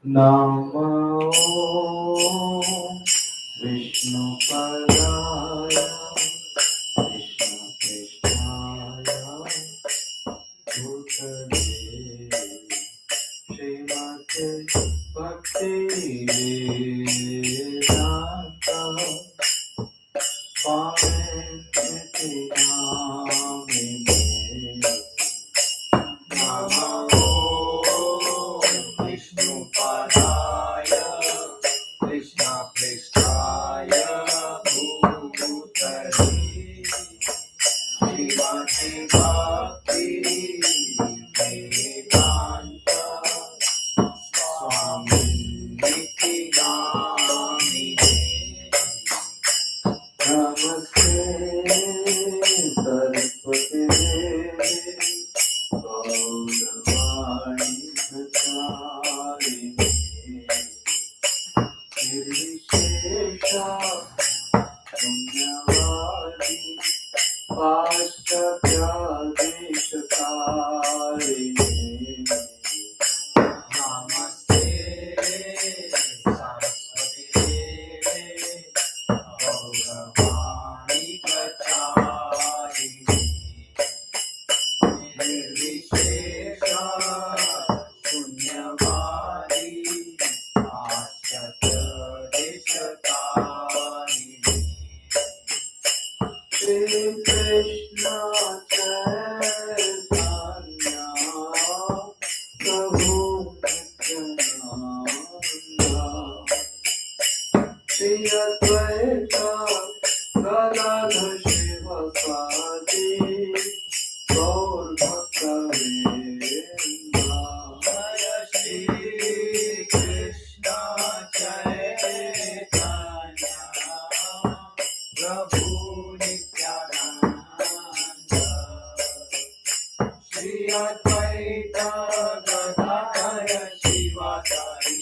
Namo Vishnupadaya Krishna Krishnaya Bhutale Srimate Bhakti Vedanta Swami Nityanamine Namo Vishnupadaya Krishna Krishnaya Bhutale Srimati Bhakti Vedanta Swami Nityanamine Namaste Saraswati Devi Gauravani Pracharini Nirvishesha Punyavadi Paschatyadeeshakarini Namaste Saraswati Devi Gauravani Pracharini Nirvishesha Punyavadi Paschatyadeeshakarini Shri Krishna Chaitanya Prabhu Nityananda Shri Advaita Gadadhar Srivasadi Gaur Bhakta-vrinda Jaya Shri Krishna Chaitanya Prabhu Nityananda Shri Advaita Gadadhar Srivasadi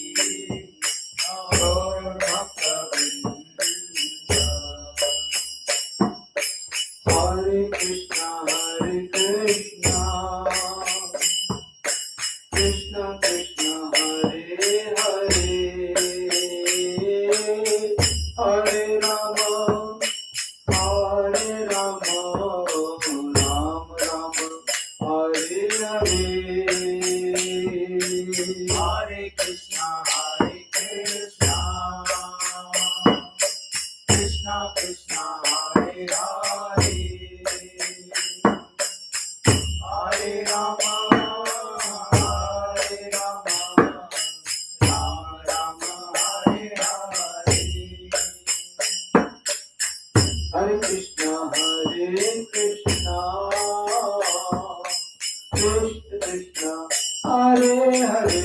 Gaur Bhakta-vrinda Hare Krishna Krishna Krishna Hare Hare Hare Rama Hare Rama Ram Ram Hare Hare Hare Krishna Krishna Krishna Hare Hare Hare Rama Rama Rama Hare Hare Hare Krishna Krishna Krishna Hare Hare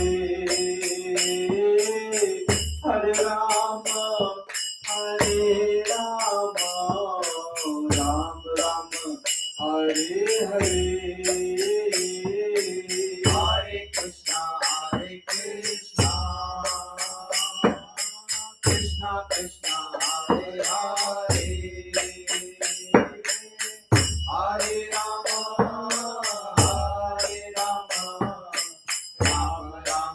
Hare Rama Ram Ram Hare Hare Hare Krishna Krishna Krishna Hare Hare Hare Rama Rama Ram Ram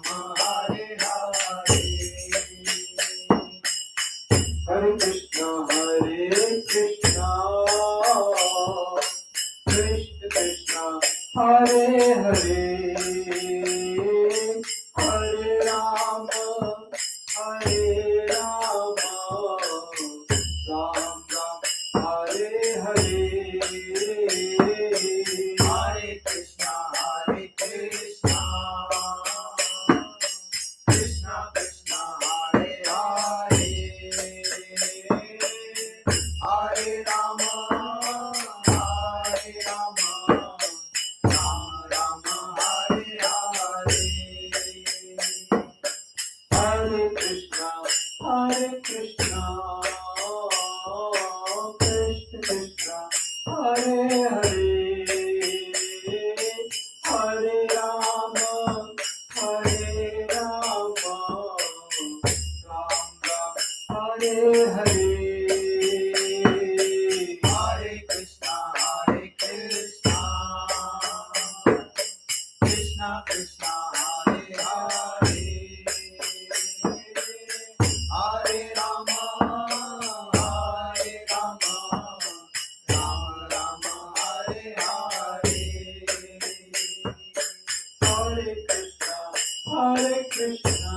Hare Krishna,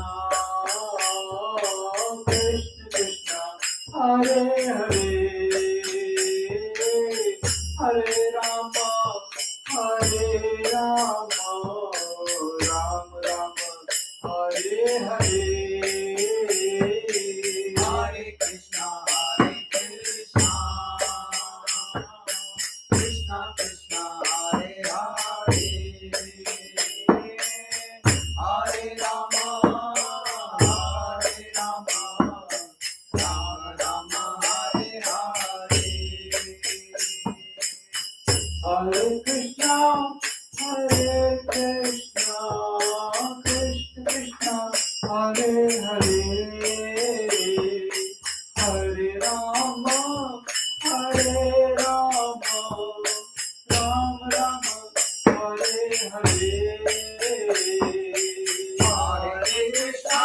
Krishna Krishna, Hare Hare, Hare Rama, Hare Rama, Rama Rama, Hare Hare, Hare Krishna, Krishna Krishna, Hare Hare, Hare Rama, Hare Rama, Rama Rama, Hare Hare, Hare Krishna, Krishna Krishna, Hare Hare, Hare Rama, Hare Rama, Rama Rama, Hare Hare, Hare Krishna,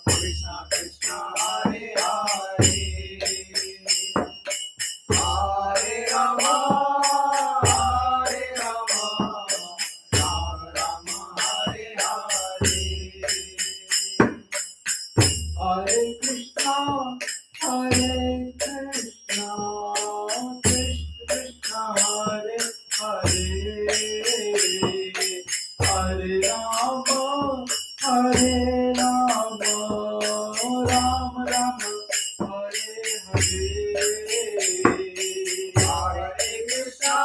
Krishna Krishna, Hare Hare, Hare Rama, Hare Rama, Rama Rama, Hare Hare, Hare Krishna, Krishna Krishna, Hare Hare, Hare Rama, Hare Rama, Rama Rama, Hare Hare, Hare Krishna,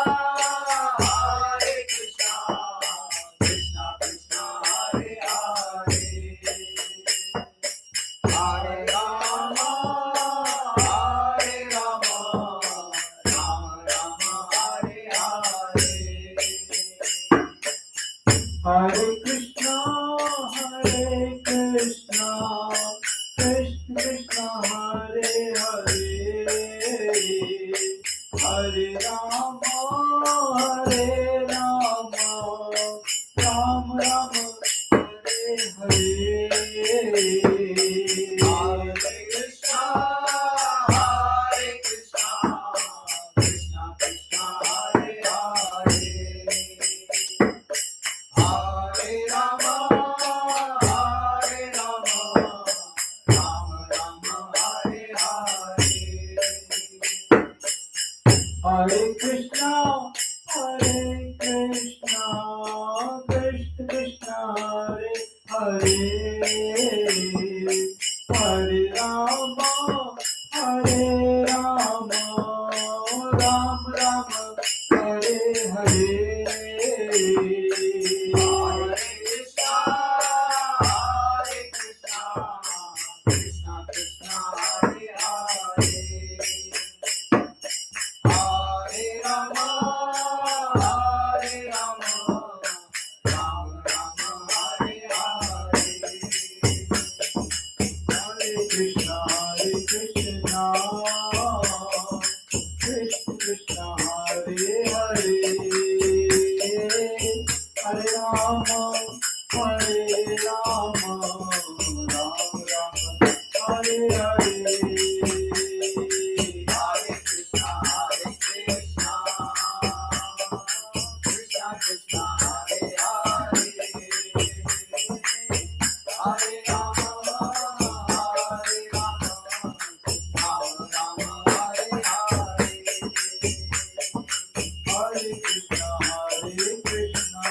Krishna Krishna, Hare Hare, Hare Rama, Hare Rama, Rama Rama, Hare Hare, Hare Krishna, Krishna Krishna, Hare Hare, Hare Rama, Hare Rama, Rama Rama, Hare Hare, Hare Krishna, Krishna Krishna, Hare Hare, Hare Rama, Hare Rama, Rama Rama, Hare Hare, Hare Krishna, Krishna Krishna, Hare Hare, Hare Rama, Hare Rama, Rama Rama, Hare Hare, Hare Krishna, Krishna Krishna, Hare Hare, Hare Rama, Hare Rama, Rama Rama, Hare Hare, Hare Krishna, Krishna Krishna, Hare Hare, Hare Rama, Hare Rama, Rama Rama, Hare Hare, Hare Krishna, Krishna Krishna, Hare Hare, Hare Rama, Hare Rama, Rama Rama, Hare Hare, Hare Krishna, Krishna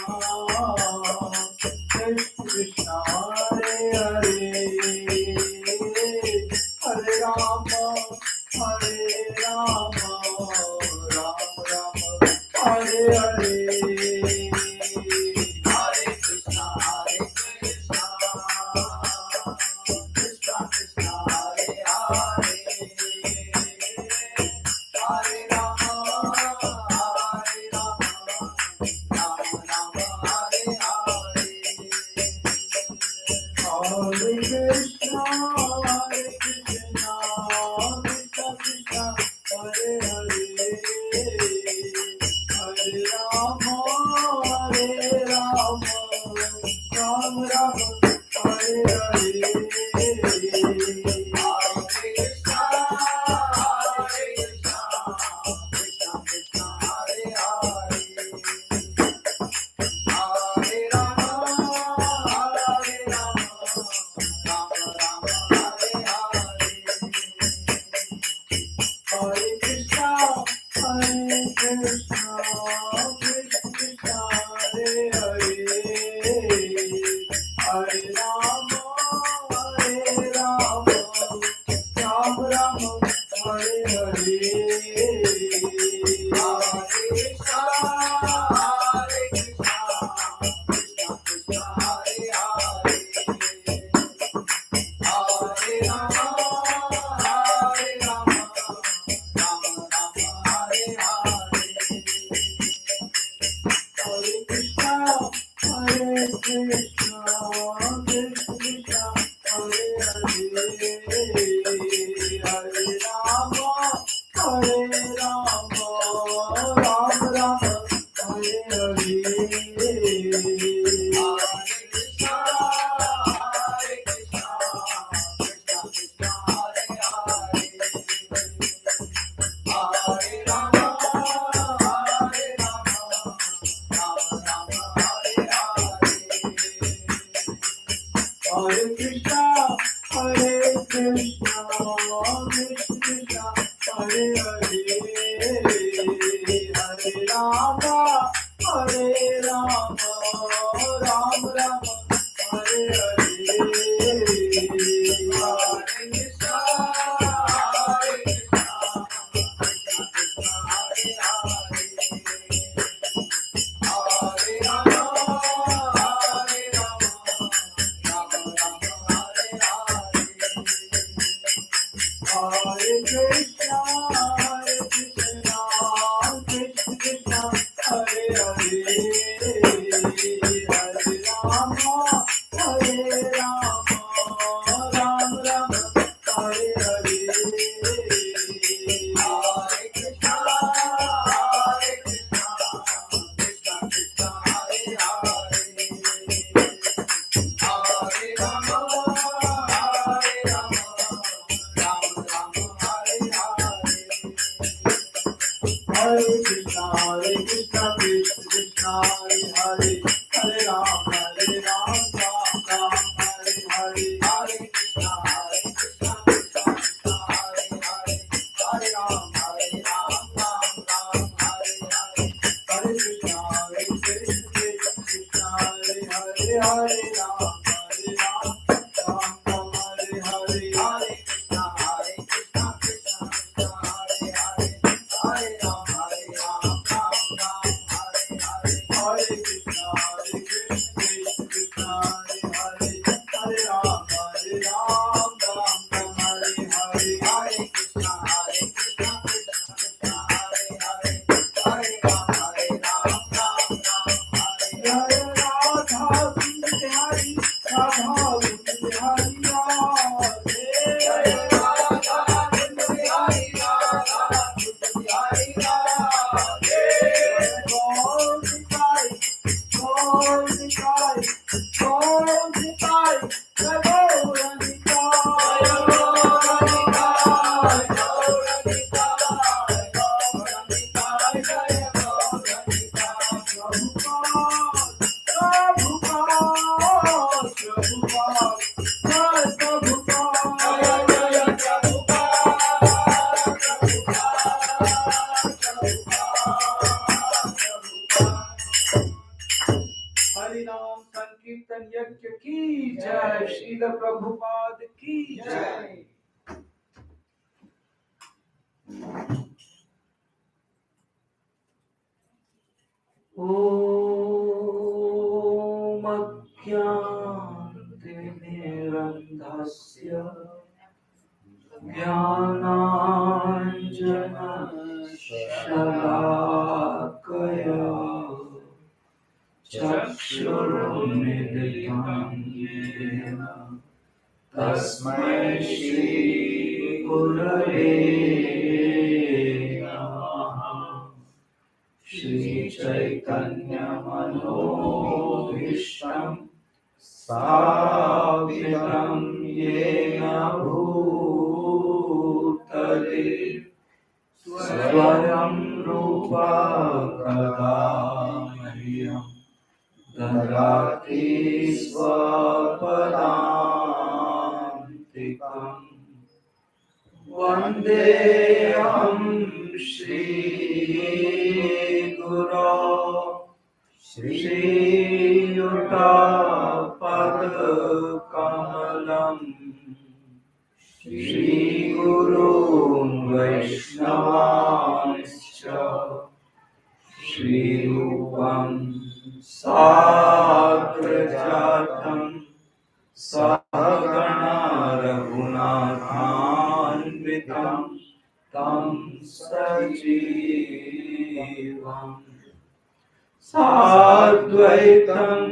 अद्वैतं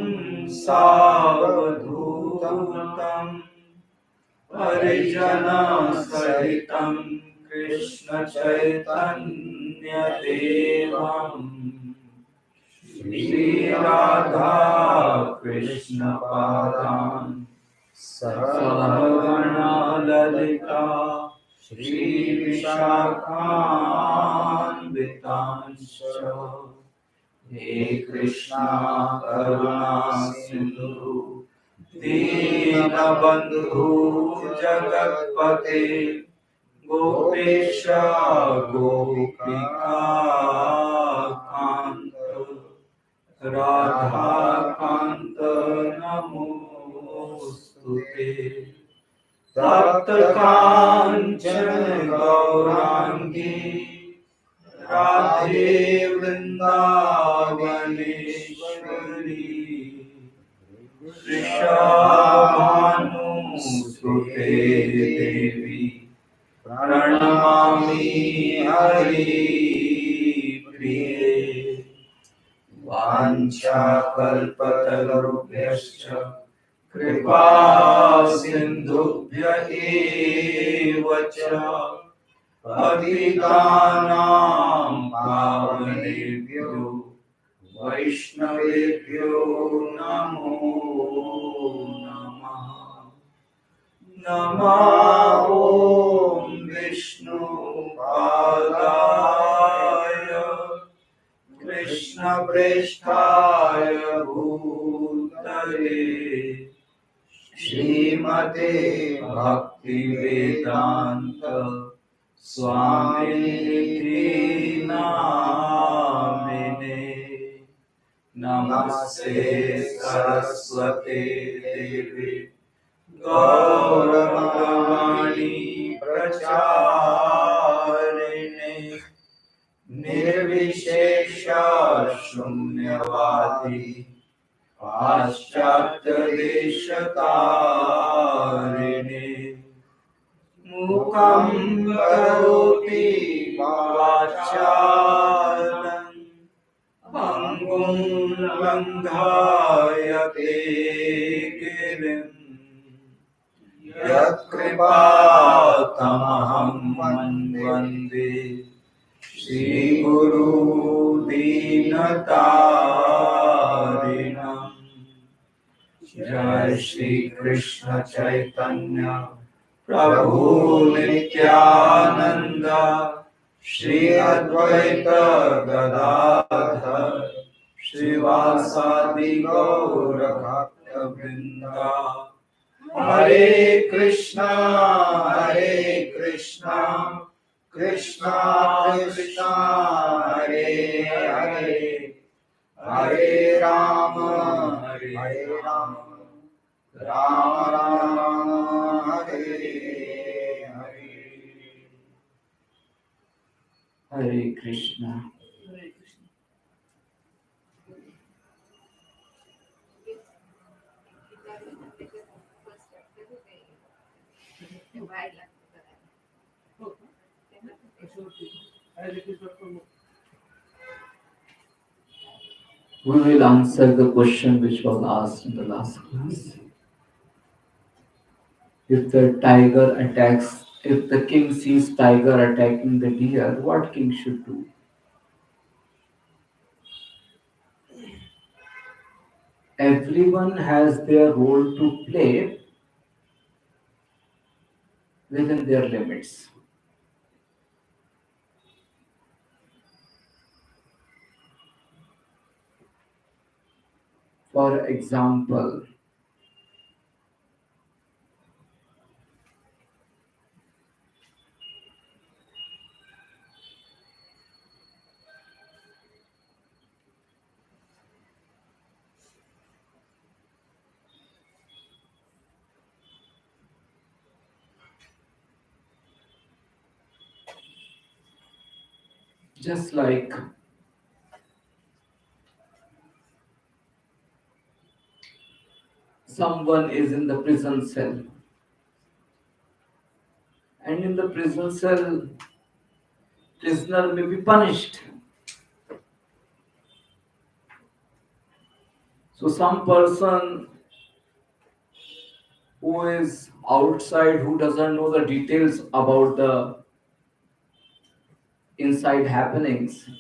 सावधूतं परिजनसहितं कृष्णचैतन्यदेवम् Shri Radha कृष्णपादान् सहगणा Lalita श्रीविशाखान्वितांश्च हे कृष्णा करुणा सिन्धु दीनबन्धु जगत्पते गोपेश गोपिका कान्त राधाकान्त नमोऽस्तु ते तप्तकाञ्चन गौराङ्गी राधे वृन्दावनेश्वरी वृषभानुसुते देवी प्रणमामि हरिप्रिये वाञ्छाकल्पतरुभ्यश्च कृपा सिन्धुभ्य एव च पतितानां पावनेभ्यो वैष्णवेभ्यो नमो नमः नमः ॐ विष्णुपादाय कृष्णप्रेष्ठाय भूतले श्रीमते भक्तिवेदान्त स्वामिनिधि नामिने नमस्ते सरस्वते देवी गौरवाणी प्रचारिणे निर्विशेष शून्यवादी पाश्चात्यदेशतारिणे मूकं करोति वाचालं पङ्गुं लङ्घायते गिरिं यत्कृपातमहं वन्दे श्रीगुरु दीनतारिणम् जय श्री कृष्ण चैतन्य प्रभु नित्यानंद श्री अद्वैत गदाधर श्रीवासादि गौर भक्त वृंदा हरे Krishna Krishna Krishna Hare Hare Hare Ram Ram Ram Hare Hare Hare Krishna We will answer the question which was asked in the last class. If if the king sees tiger attacking the deer, what king should do? Everyone has their role to play within their limits. For example, just like someone is in the prison cell, and in the prison cell, prisoner may be punished. So some person who is outside, who doesn't know the details about the inside happenings,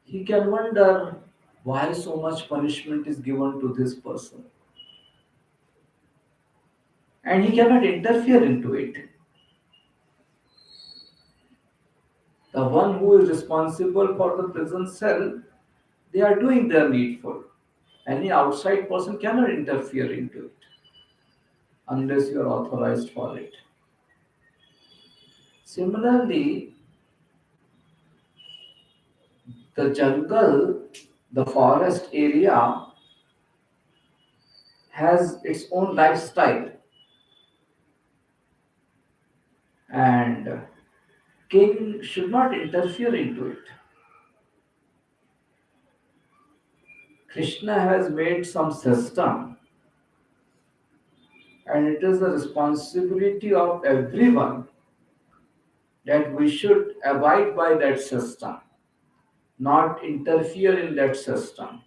he can wonder why so much punishment is given to this person, and he cannot interfere into it. The one who is responsible for the prison cell, they are doing their needful. Any outside person cannot interfere into it unless you are authorized for it. Similarly, the jungle, the forest area, has its own lifestyle, and king should not interfere into it. Krishna has made some system, and it is the responsibility of everyone that we should abide by that system, not interfere in that system.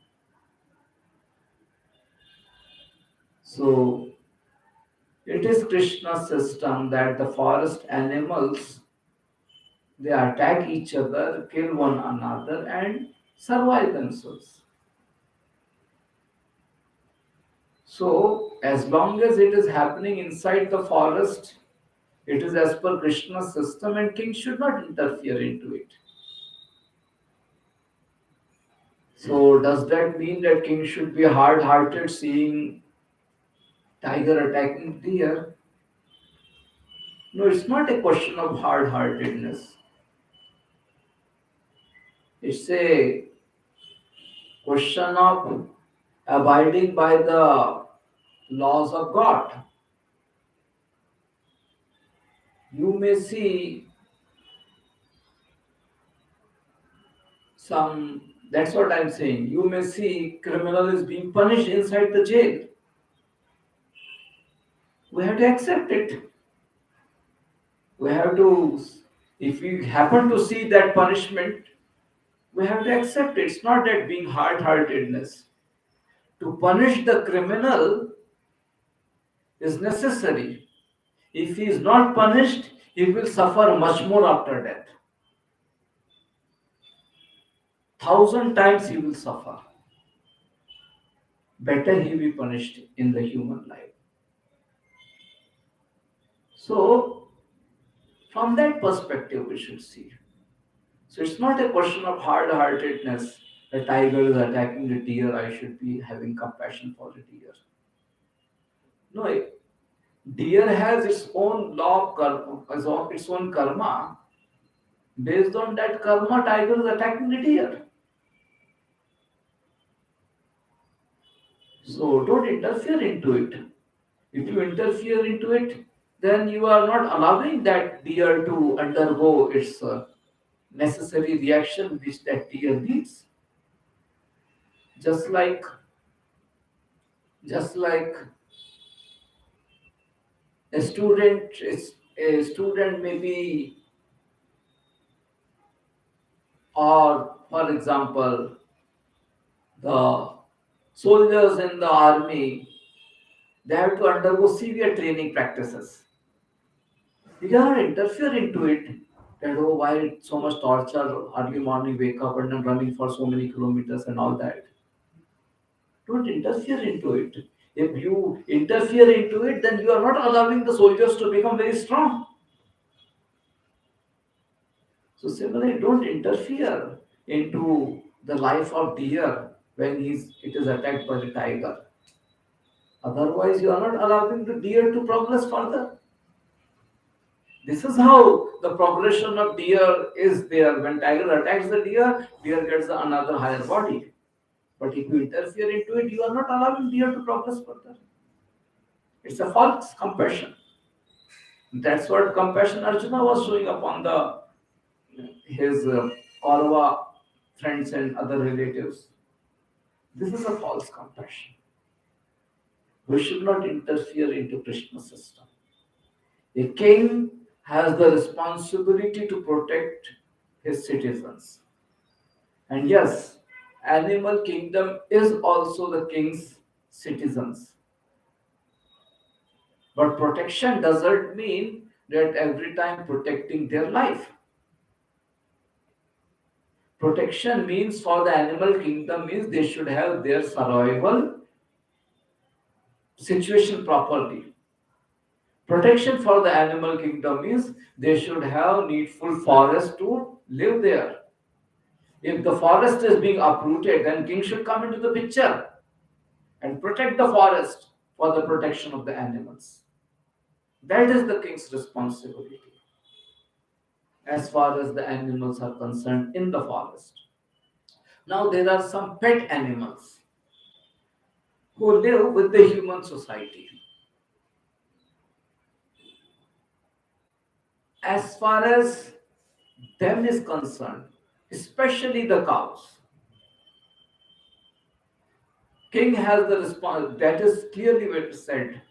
So it is Krishna's system that the forest animals, they attack each other, kill one another, and survive themselves. So as long as it is happening inside the forest, it is as per Krishna's system, and king should not interfere into it. So does that mean that king should be hard-hearted seeing tiger attacking deer? No, it's not a question of hard-heartedness. It's a question of abiding by the laws of God. You may see some, that's what I'm saying. You may see criminal is being punished inside the jail. We have to accept it. We have to, if we happen to see that punishment, we have to accept it. It's not that being hard-heartedness. To punish the criminal is necessary. If he is not punished, he will suffer much more after death. 1,000 times he will suffer. Better he be punished in the human life. So, from that perspective, we should see. So, it's not a question of hard heartedness. The tiger is attacking the deer, I should be having compassion for the deer. No, deer has its own law of karma, its own karma. Based on that karma, tiger is attacking the deer. So, don't interfere into it. If you interfere into it, then you are not allowing that deer to undergo its necessary reaction which that deer needs. Just like, just like a student maybe, or for example, the soldiers in the army, they have to undergo severe training practices. You cannot interfere into it. That oh, why so much torture? Early morning, wake up and then running for so many kilometers and all that. Don't interfere into it. If you interfere into it, then you are not allowing the soldiers to become very strong. So similarly, don't interfere into the life of deer when it is attacked by the tiger. Otherwise, you are not allowing the deer to progress further. This is how the progression of deer is there. When tiger attacks the deer, deer gets another higher body. But if you interfere into it, you are not allowing deer to progress further. It's a false compassion. That's what compassion Arjuna was showing upon the his Kaurava friends and other relatives. This is a false compassion. We should not interfere into Krishna's system. A king has the responsibility to protect his citizens. And yes, Animal kingdom is also the king's citizens. But protection doesn't mean that every time protecting their life. Protection means for the animal kingdom means they should have their survival situation properly. Protection for the animal kingdom means they should have needful forest to live there. If the forest is being uprooted, then king should come into the picture and protect the forest for the protection of the animals. That is the king's responsibility as far as the animals are concerned in the forest. Now, there are some pet animals who live with the human society. As far as them is concerned, especially the cows, king has the response that is clearly said.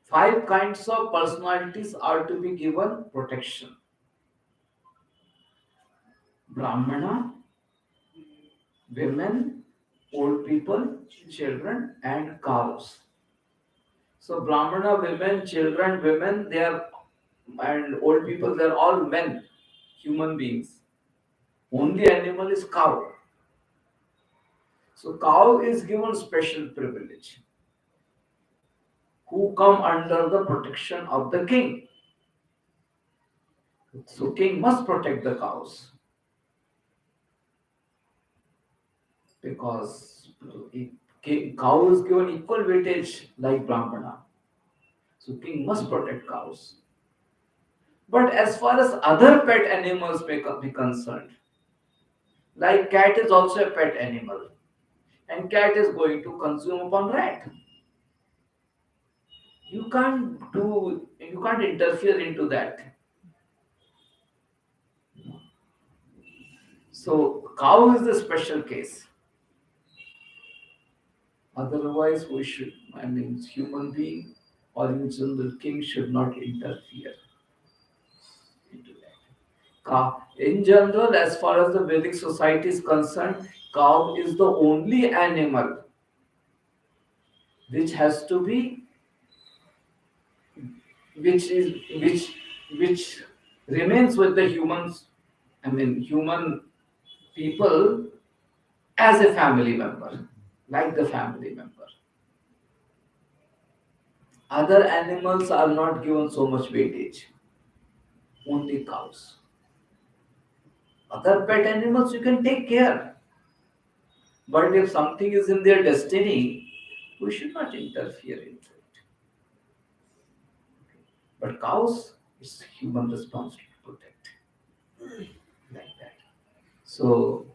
Five kinds of personalities are to be given protection: Brahmana, women, old people, children, and cows. So Brahmana, women, children, women, they are and old people, they're all men, human beings. Only animal is cow. So cow is given special privilege, who come under the protection of the king. So king must protect the cows because cow is given equal weightage like Brahmana. So king must protect cows. But as far as other pet animals may be concerned, like cat is also a pet animal, and cat is going to consume upon rat. You can't interfere into that. So cow is the special case. Otherwise, we should, I mean, human being or in general, king should not interfere into that. In general, as far as the Vedic society is concerned, cow is the only animal which has to be, which is, which remains with the humans. I mean, human people as a family member, like the family member. Other animals are not given so much weightage. Only cows. Other pet animals you can take care. But if something is in their destiny, we should not interfere into it. But cows, it's human responsibility to protect. Like that. So,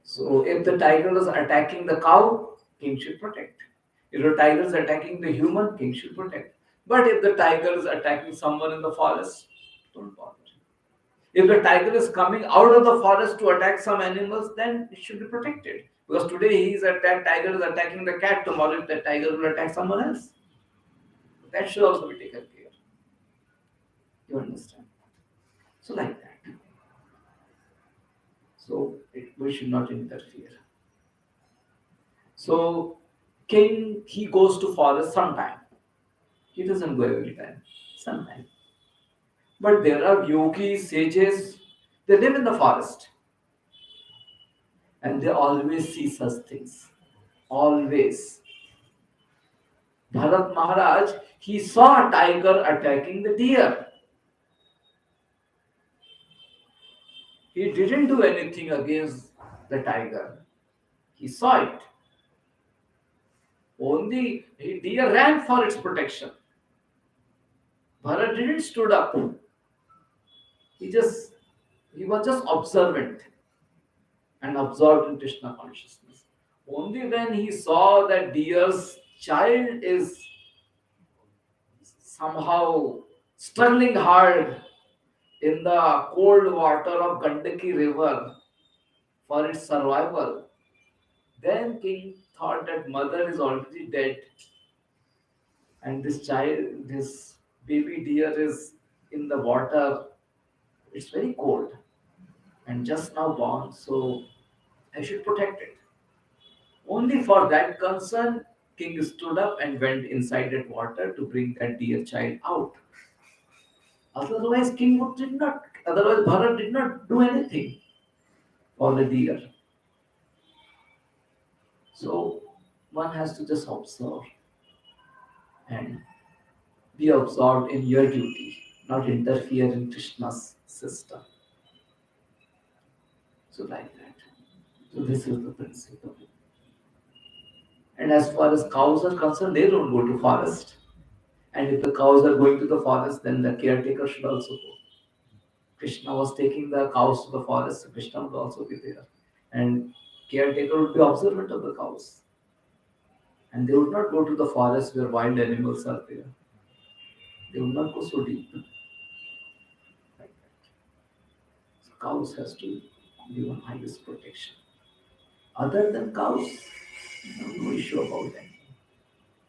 so if the tiger is attacking the cow, king should protect. If the tiger is attacking the human, king should protect. But if the tiger is attacking someone in the forest, don't bother. If the tiger is coming out of the forest to attack some animals, then it should be protected. Because today he is attacked, tiger is attacking the cat, tomorrow the tiger will attack someone else. That should also be taken care. You understand? So like that. So we should not interfere. So king he goes to forest sometime. He doesn't go every time. Sometime. But there are yogis, sages, they live in the forest and they always see such things. Always. Bharat Maharaj, he saw a tiger attacking the deer. He didn't do anything against the tiger. He saw it. Only deer ran for its protection. Bharat didn't stood up. He just he was just observant and absorbed in Krishna consciousness. Only when he saw that deer's child is somehow struggling hard in the cold water of Gandaki river for its survival. Then king thought that mother is already dead and this child, this baby deer is in the water. It's very cold and just now born. So I should protect it. Only for that concern, king stood up and went inside that water to bring that dear child out. Otherwise, did not. Otherwise, Bharat did not do anything for the deer. So one has to just observe and be absorbed in your duty, not interfere in Krishna's system. So like that. So this is the principle. And as far as cows are concerned, they don't go to forest. And if the cows are going to the forest, then the caretaker should also go. Krishna was taking the cows to the forest, so Krishna would also be there. And caretaker would be observant of the cows. And they would not go to the forest where wild animals are there. They would not go so deep. Like that. So cows has to be given highest protection. Other than cows, no issue about that.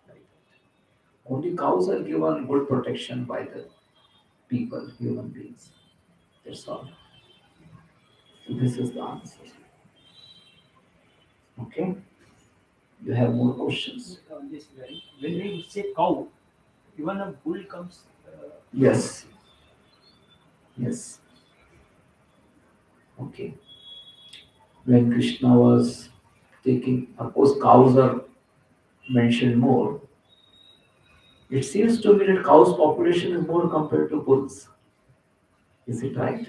Like that. Only cows are given good protection by the people, human beings. That's all. So this is the answer. Okay. You have more questions? On this line, when we say cow, even a bull comes. Yes. Yes. Okay. When Krishna was taking, of course, cows are mentioned more. It seems to me that cows' population is more compared to bulls. Is it right?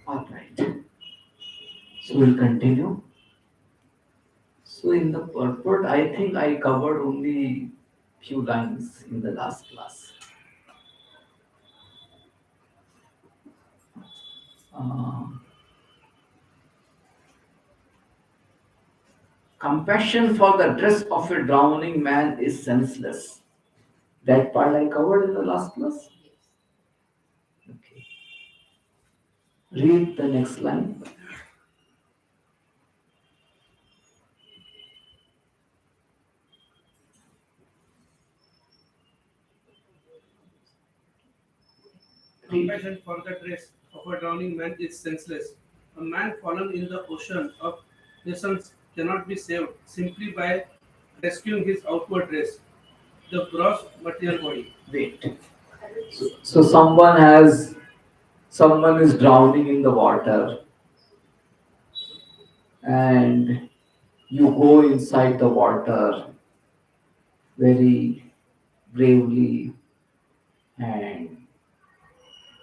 All right. So we'll continue. So in the purport, I think I covered only few lines in the last class. Uh, Compassion for the dress of a drowning man is senseless. That part I covered in the last class. Okay. Read the next line. Read. Compassion for the dress of a drowning man is senseless. A man fallen in the ocean of nations cannot be saved simply by rescuing his outward dress, the gross material body. Wait. So someone is drowning in the water, and you go inside the water very bravely and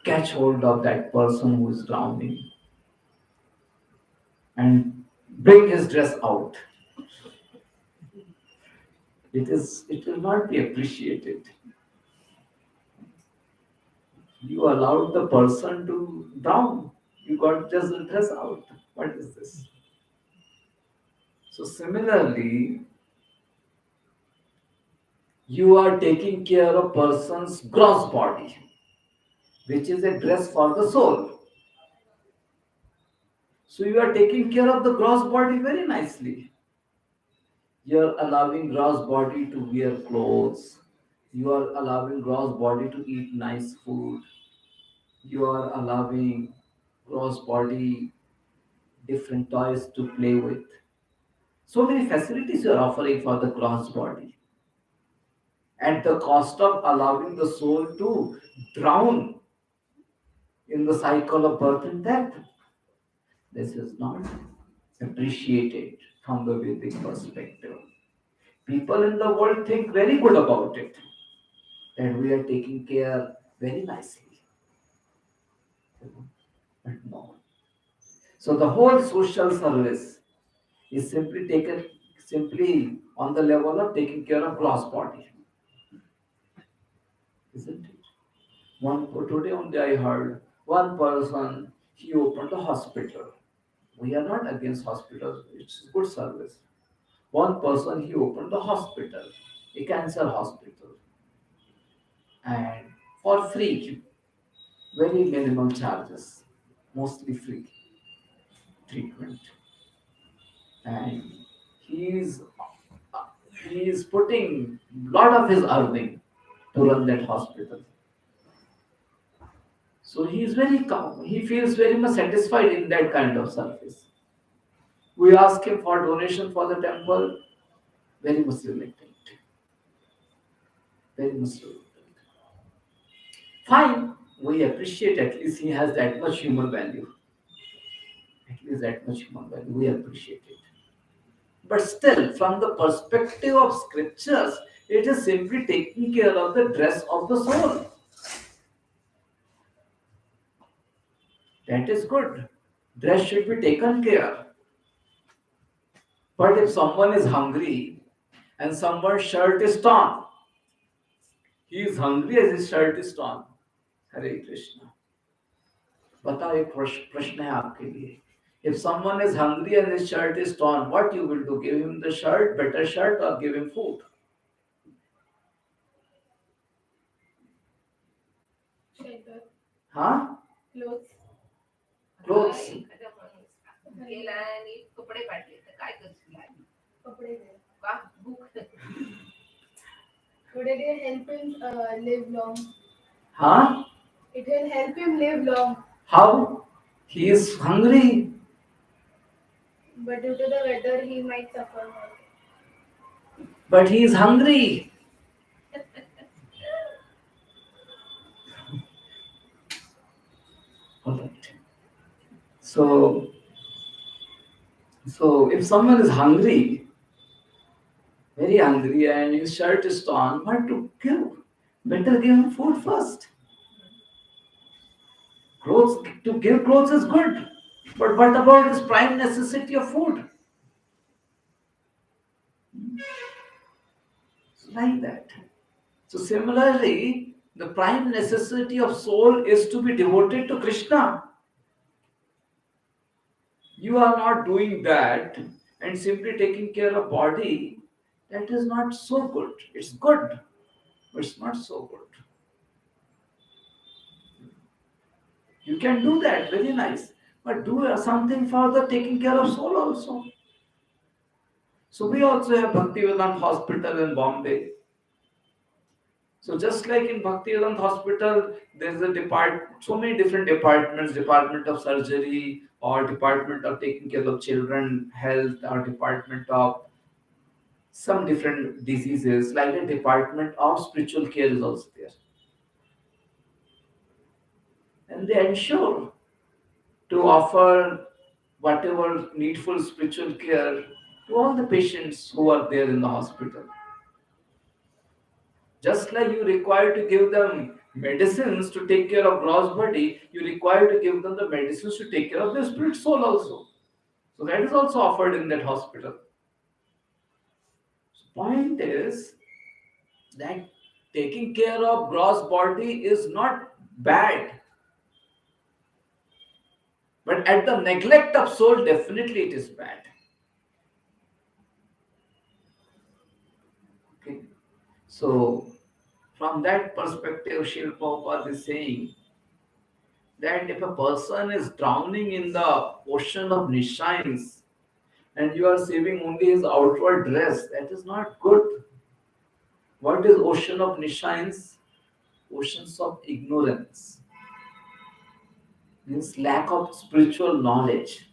catch hold of that person who is drowning and bring his dress out. It will not be appreciated. You allowed the person to drown. You got just the dress out. What is this? So similarly, you are taking care of person's gross body, which is a dress for the soul. So you are taking care of the gross body very nicely. You are allowing gross body to wear clothes. You are allowing gross body to eat nice food. You are allowing gross body different toys to play with. So many facilities you are offering for the gross body at the cost of allowing the soul to drown in the cycle of birth and death. This is not appreciated from the Vedic perspective. People in the world think very good about it, that we are taking care very nicely. But no. So the whole social service is simply on the level of taking care of gross body, isn't it? Today only I heard one person he opened a hospital. We are not against hospitals; it's good service. One person he opened a hospital, a cancer hospital, and for free, very minimal charges, mostly free treatment, and he is he is putting lot of his earning to run that hospital. So he is very calm. He feels very much satisfied in that kind of service. We ask him for donation for the temple, very much reluctant. Very much reluctant. Fine, we appreciate at least he has that much human value. At least that much human value. We appreciate it. But still, from the perspective of scriptures, it is simply taking care of the dress of the soul. That is good. Dress should be taken care. But if someone is hungry and someone's shirt is torn, he is hungry as his shirt is torn. Hare Krishna. बताओ एक प्रश्न है आपके लिए. If someone is hungry and his shirt is torn, what you will do? Give him the shirt, better shirt, or give him food? Shelter, Huh? clothes. Clothes. एखाद्या माणूस गेला आणि कपडे काढले तर काय करशील आधी? कपडे दे. का भूक Would it help him live long? Huh? It will help him live long, How? He is hungry. but due to the weather, he might suffer more. But he is hungry. Alright. So, so if someone is hungry, very hungry, and his shirt is torn, what to give? Better give him food first. Clothes, to give clothes is good, but what about this prime necessity of food? It's like that. So similarly, the prime necessity of soul is to be devoted to Krishna. You are not doing that and simply taking care of body. That is not so good. It's good, but it's not so good. You can do that, very nice, but do something for the taking care of soul also. So we also have Bhaktivedanta Hospital in Bombay. So just like in Bhaktivedanta Hospital, there's a so many different departments, department of surgery, or department of taking care of children health, or department of some different diseases, like a department of spiritual care is also there. And they ensure to offer whatever needful spiritual care to all the patients who are there in the hospital. Just like you require to give them medicines to take care of gross body, you require to give them the medicines to take care of their spirit soul also. So that is also offered in that hospital. So point is that taking care of gross body is not bad, but at the neglect of soul, definitely it is bad. Okay. So from that perspective, Srila Prabhupada is saying that if a person is drowning in the ocean of nescience and you are saving only his outward dress, that is not good. What is ocean of nescience? Oceans of ignorance. Means lack of spiritual knowledge.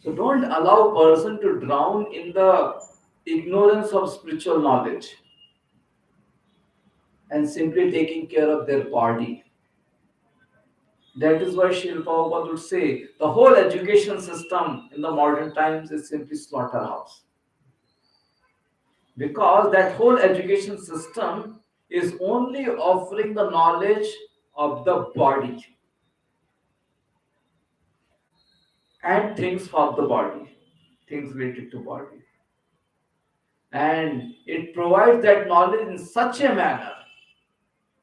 So don't allow a person to drown in the ignorance of spiritual knowledge and simply taking care of their body. That is why Srila Prabhupada would say the whole education system in the modern times is simply slaughterhouse. Because that whole education system is only offering the knowledge of the body and things for the body, things related to body. And it provides that knowledge in such a manner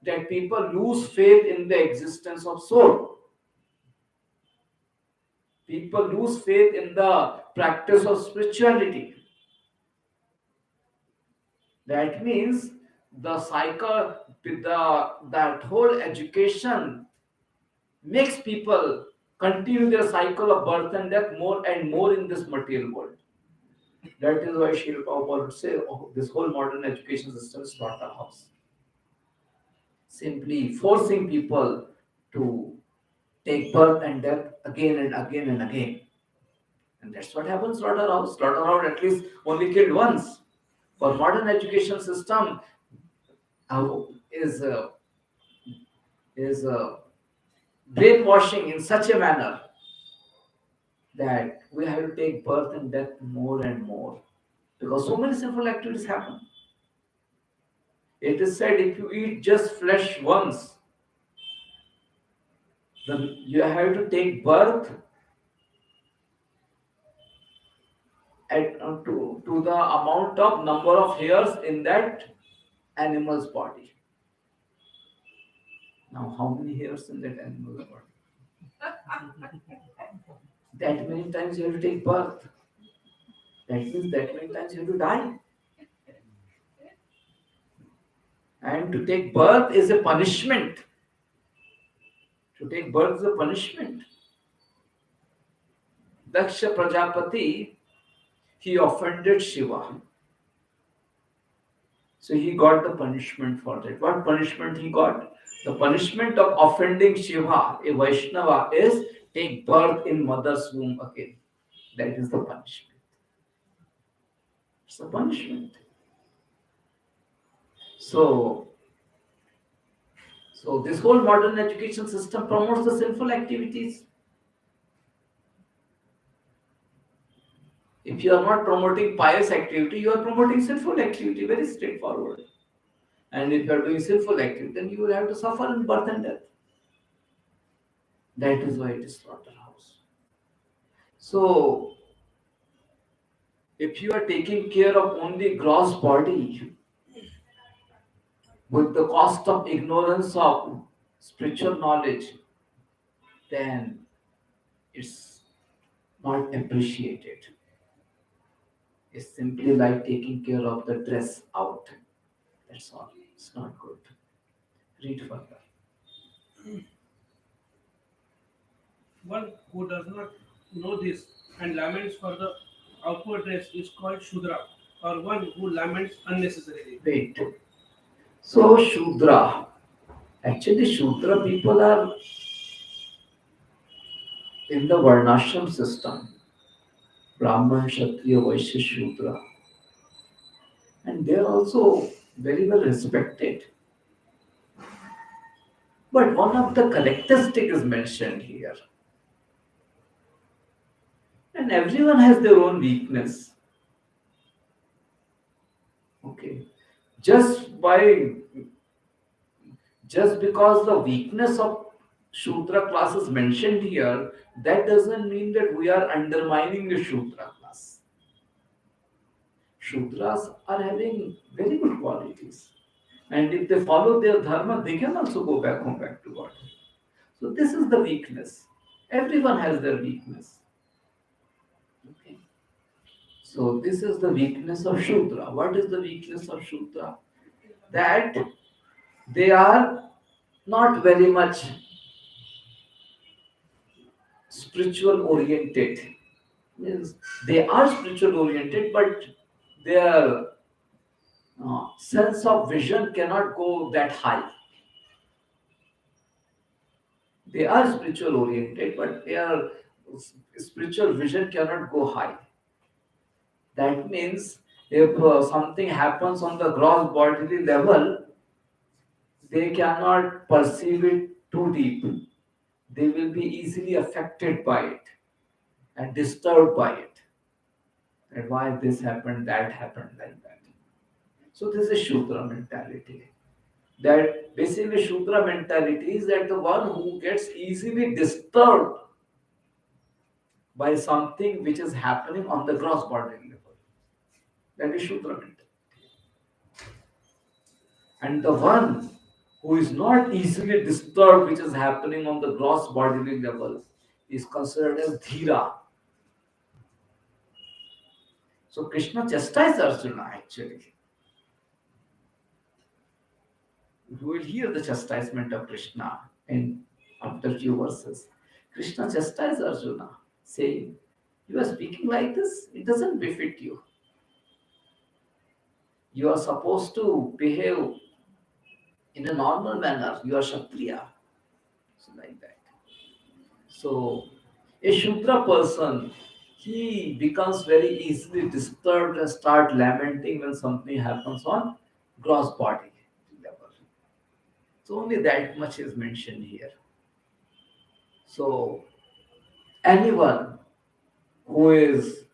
that people lose faith in the existence of soul. People lose faith in the practice of spirituality. That means the cycle, that whole education makes people continue their cycle of birth and death more and more in this material world. That is why Srila Prabhupada would say, oh, this whole modern education system is not a house. simply forcing people to take birth and death again and again and again. And that's what happens slaughterhouse. Slaughterhouse at least only killed once. For modern education system uh, is uh, is brainwashing in such a manner that we have to take birth and death more and more because so many sinful activities happen. It is said if you eat just flesh once, then you have to take birth to the amount of number of hairs in that animal's body. Now, how many hairs in that animal's body? That many times you have to take birth. That means that many times you have to die. And to take birth is a punishment. To take birth is a punishment. Daksha Prajapati, he offended Shiva. So he got the punishment for that. What punishment he got? The punishment of offending Shiva, a Vaishnava, is take birth in mother's womb again. That is the punishment. It's a punishment. So, so this whole modern education system promotes the sinful activities. If you are not promoting pious activity, you are promoting sinful activity. Very straightforward. And if you are doing sinful activity, then you will have to suffer in birth and death. That is why it is slaughterhouse. So, if you are taking care of only gross body with the cost of ignorance of spiritual knowledge, then it's not appreciated. It's simply like taking care of the dress out. That's all. It's not good. Read further. One who does not know this and laments for the outward dress is called Shudra, or one who laments unnecessarily. Wait. So Shudra. Actually, Shudra people are in the Varnashram system. Brahman, Kshatriya, Vaishya, Shudra. And they are also very well respected. But one of the characteristic is mentioned here. And everyone has their own weakness. Okay. Just by just because the weakness of Shudra class is mentioned here, that doesn't mean that we are undermining the Shudra class. Shudras are having very good qualities. And if they follow their dharma, they can also go back home, back to God. So this is the weakness. Everyone has their weakness. Okay. So this is the weakness of Shudra. What is the weakness of Shudra? That they are not very much spiritual oriented. Means they are spiritual oriented, but their sense of vision cannot go that high. They are spiritual oriented, but their spiritual vision cannot go high. That means if something happens on the gross bodily level, they cannot perceive it too deep. They will be easily affected by it and disturbed by it. And why this happened, that happened, like that. So this is Shudra mentality. That basically Shudra mentality is that the one who gets easily disturbed by something which is happening on the gross bodily level. That is Shudra mentality. And the one who is not easily disturbed which is happening on the gross bodily level is considered as Dhira. So Krishna chastised Arjuna actually. You will hear the chastisement of Krishna in after few verses. Krishna chastised Arjuna, saying, "You are speaking like this, it doesn't befit you. You are supposed to behave In a normal manner, you are Kshatriya. So like that. So a Shudra person, he becomes very easily disturbed and start lamenting when something happens on gross body level. So only that much is mentioned here. So anyone who is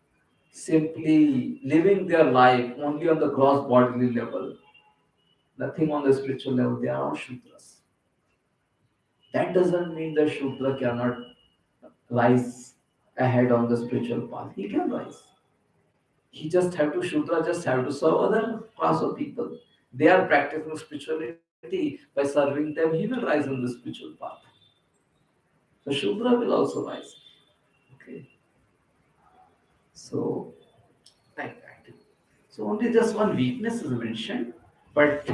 simply living their life only on the gross bodily level, nothing on the spiritual level, they are all Shudras. That doesn't mean that Shudra cannot rise ahead on the spiritual path. He can rise. He just have to Shudra just have to serve other class of people. They are practicing spirituality by serving them. He will rise on the spiritual path. So Shudra will also rise. Okay, so like that. So only just one weakness is mentioned, but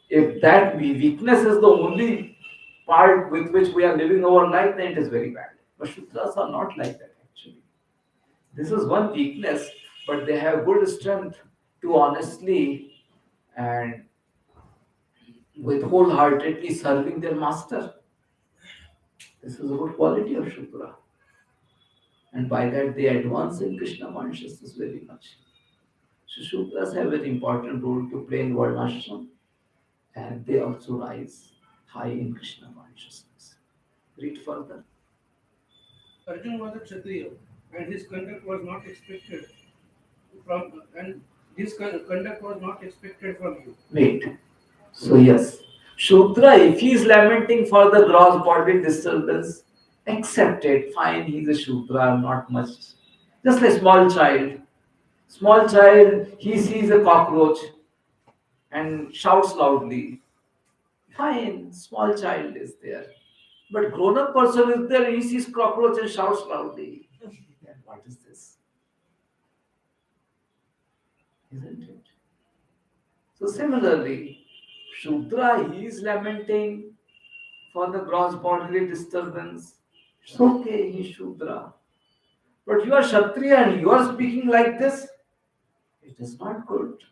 if that weakness is the only part with which we are living our life, then it is very bad. But Shudras are not like that actually. This is one weakness, but they have good strength to honestly and with wholeheartedly serving their master. This is a good quality of Shudra. And by that they advance in Krishna consciousness very much. So Shudras have an important role to play in Varnashram and they also rise high in Krishna consciousness. Read further. Arjun was a Kshatriya, and his conduct was not expected from and conduct was not expected from you. Wait. So yes, Shudra, if he is lamenting for the gross bodily disturbance, accept it. Fine, he's a Shudra, not much. Just a small child. Small child, he sees a cockroach and shouts loudly. Fine, small child is there. But grown-up person is there, he sees cockroach and shouts loudly. Then what is this? Isn't it? So similarly, Shudra, he is lamenting for the gross bodily disturbance. It's okay, he's Shudra. But you are Kshatriya and you are speaking like this. It is not good.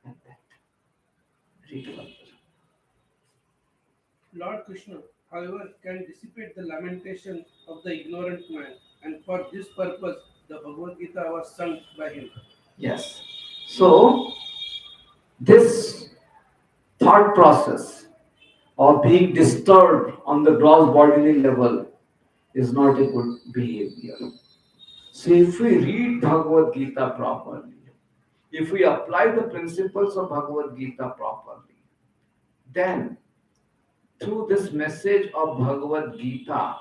Like that. Read further. Lord Krishna, however, can dissipate the lamentation of the ignorant man, and for this purpose the Bhagavad Gita was sung by him. Yes. So, this thought process of being disturbed on the gross bodily level is not a good behavior. So, if we read Bhagavad Gita properly, if we apply the principles of Bhagavad Gita properly, then through this message of Bhagavad Gita,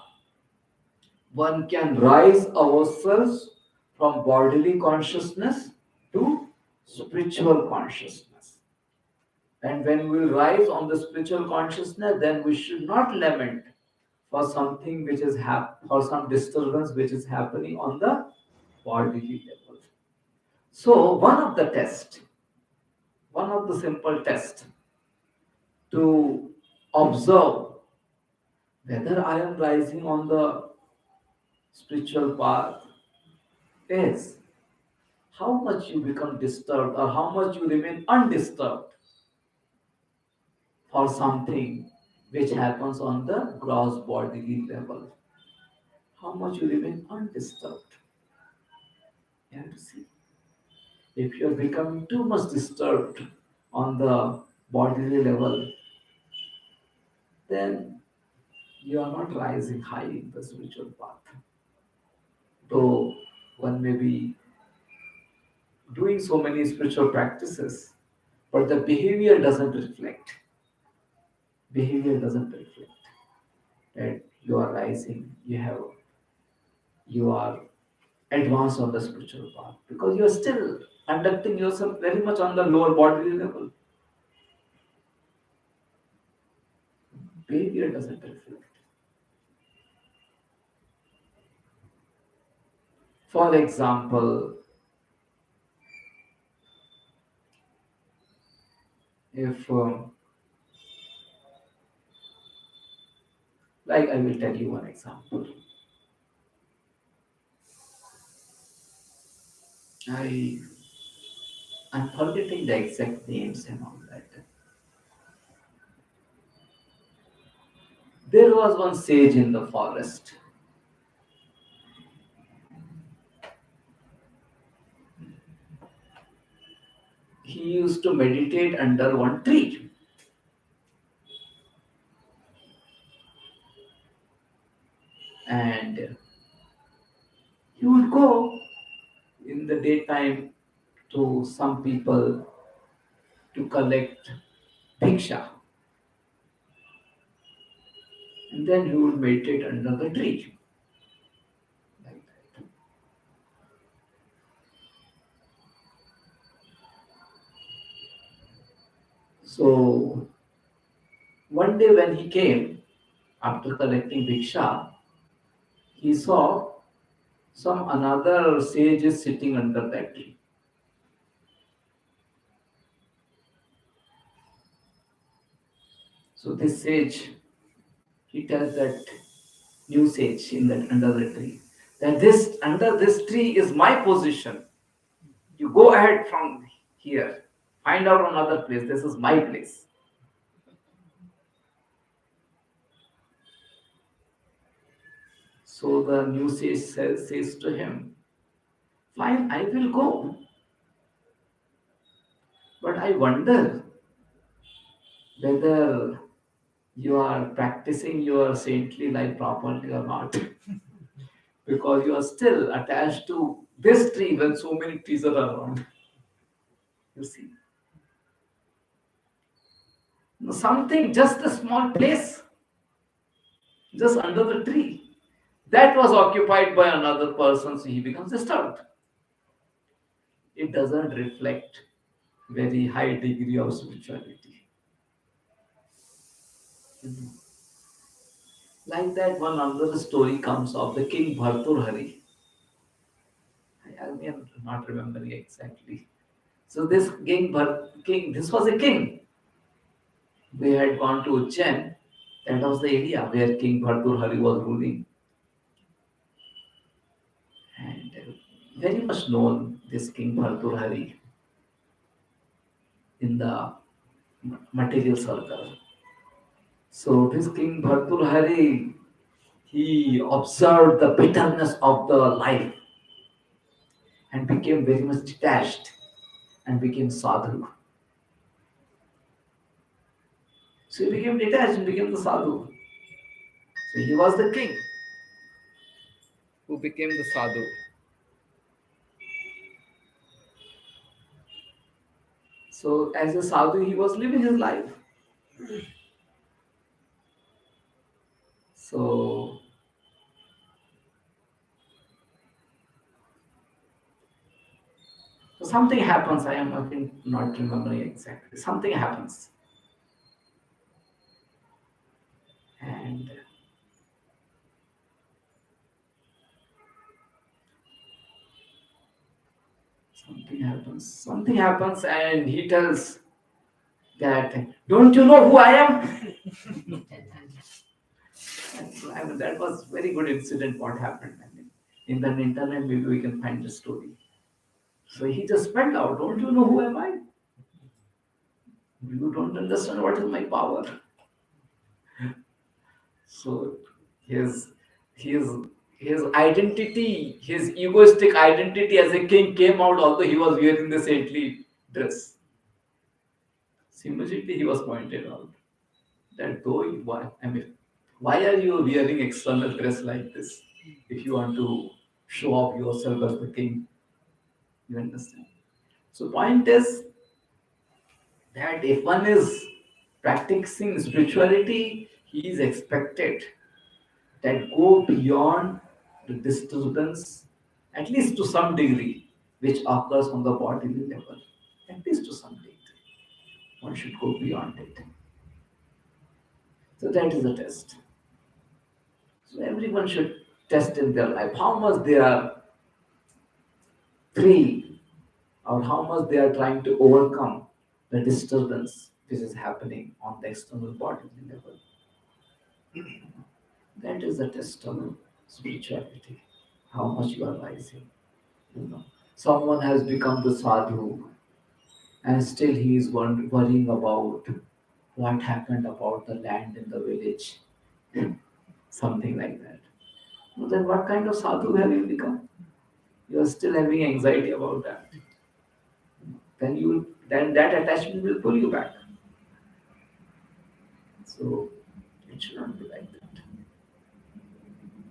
one can rise ourselves from bodily consciousness to spiritual consciousness. And when we rise on the spiritual consciousness, then we should not lament for something which is for some disturbance which is happening on the bodily level. So one of the simple tests to observe whether I am rising on the spiritual path is how much you become disturbed or how much you remain undisturbed for something which happens on the gross bodily level. How much you remain undisturbed. You have to see. If you are becoming too much disturbed on the bodily level, then you are not rising high in the spiritual path. Though one may be doing so many spiritual practices, but the behavior doesn't reflect. Behavior doesn't reflect that you are rising, you are advanced on the spiritual path because you are still conducting yourself very much on the lower bodily level. Behavior doesn't reflect. For example, if like I will tell you one example. I I'm forgetting the exact names and all that. There was one sage in the forest. He used to meditate under one tree, and he would go in the daytime to some people to collect bhiksha, and then he would meditate under the tree like that. So one day when he came after collecting bhiksha, he saw some another sage is sitting under that tree. So this sage, he tells that new sage in that under the tree that this under this tree is my position. You go ahead from here, find out another place. This is my place. So the new sage says to him, "Fine, I will go, but I wonder whether you are practicing your saintly life properly or not, because you are still attached to this tree when so many trees are around. You see, something just a small place, just under the tree, that was occupied by another person, so he becomes disturbed. It doesn't reflect very high degree of spirituality. Like that, one another story comes of the king Bharturhari. I am not remembering exactly. So this king, this was a king. They had gone to Ujjain. That was the area where King Bharturhari was ruling, and very much known this King Bharturhari in the material circle. So this King Bharturhari, he observed the bitterness of the life and became very much detached and became sadhu. So he became detached and became the sadhu. So he was the king who became the sadhu. So as a sadhu, he was living his life. So, so something happens. I am again not remembering exactly. Something happens, and something happens. Something happens, and he tells that, "Don't you know who I am?" I mean, that was very good incident. What happened? I mean, in the internet, maybe we can find the story. So he just spelled out, "Don't you know who am I? You don't understand what is my power." So his his his identity, his egoistic identity as a king came out, although he was wearing the saintly dress. So immediately he was pointed out that though you, why, I mean, why are you wearing external dress like this if you want to show off yourself as the king? You understand? So point is that if one is practicing spirituality, he is expected that go beyond the disturbance, at least to some degree, which occurs on the bodily level. At least to some degree. One should go beyond it. So that is a test. So everyone should test in their life how much they are free or how much they are trying to overcome the disturbance which is happening on the external bodily level. That is the test of spirituality. How much you are rising. You know, someone has become the sadhu, and still he is worrying about what happened about the land in the village. something like that. Well, then what kind of sadhu have you become? You are still having anxiety about that. Then that attachment will pull you back. So it should not be like that.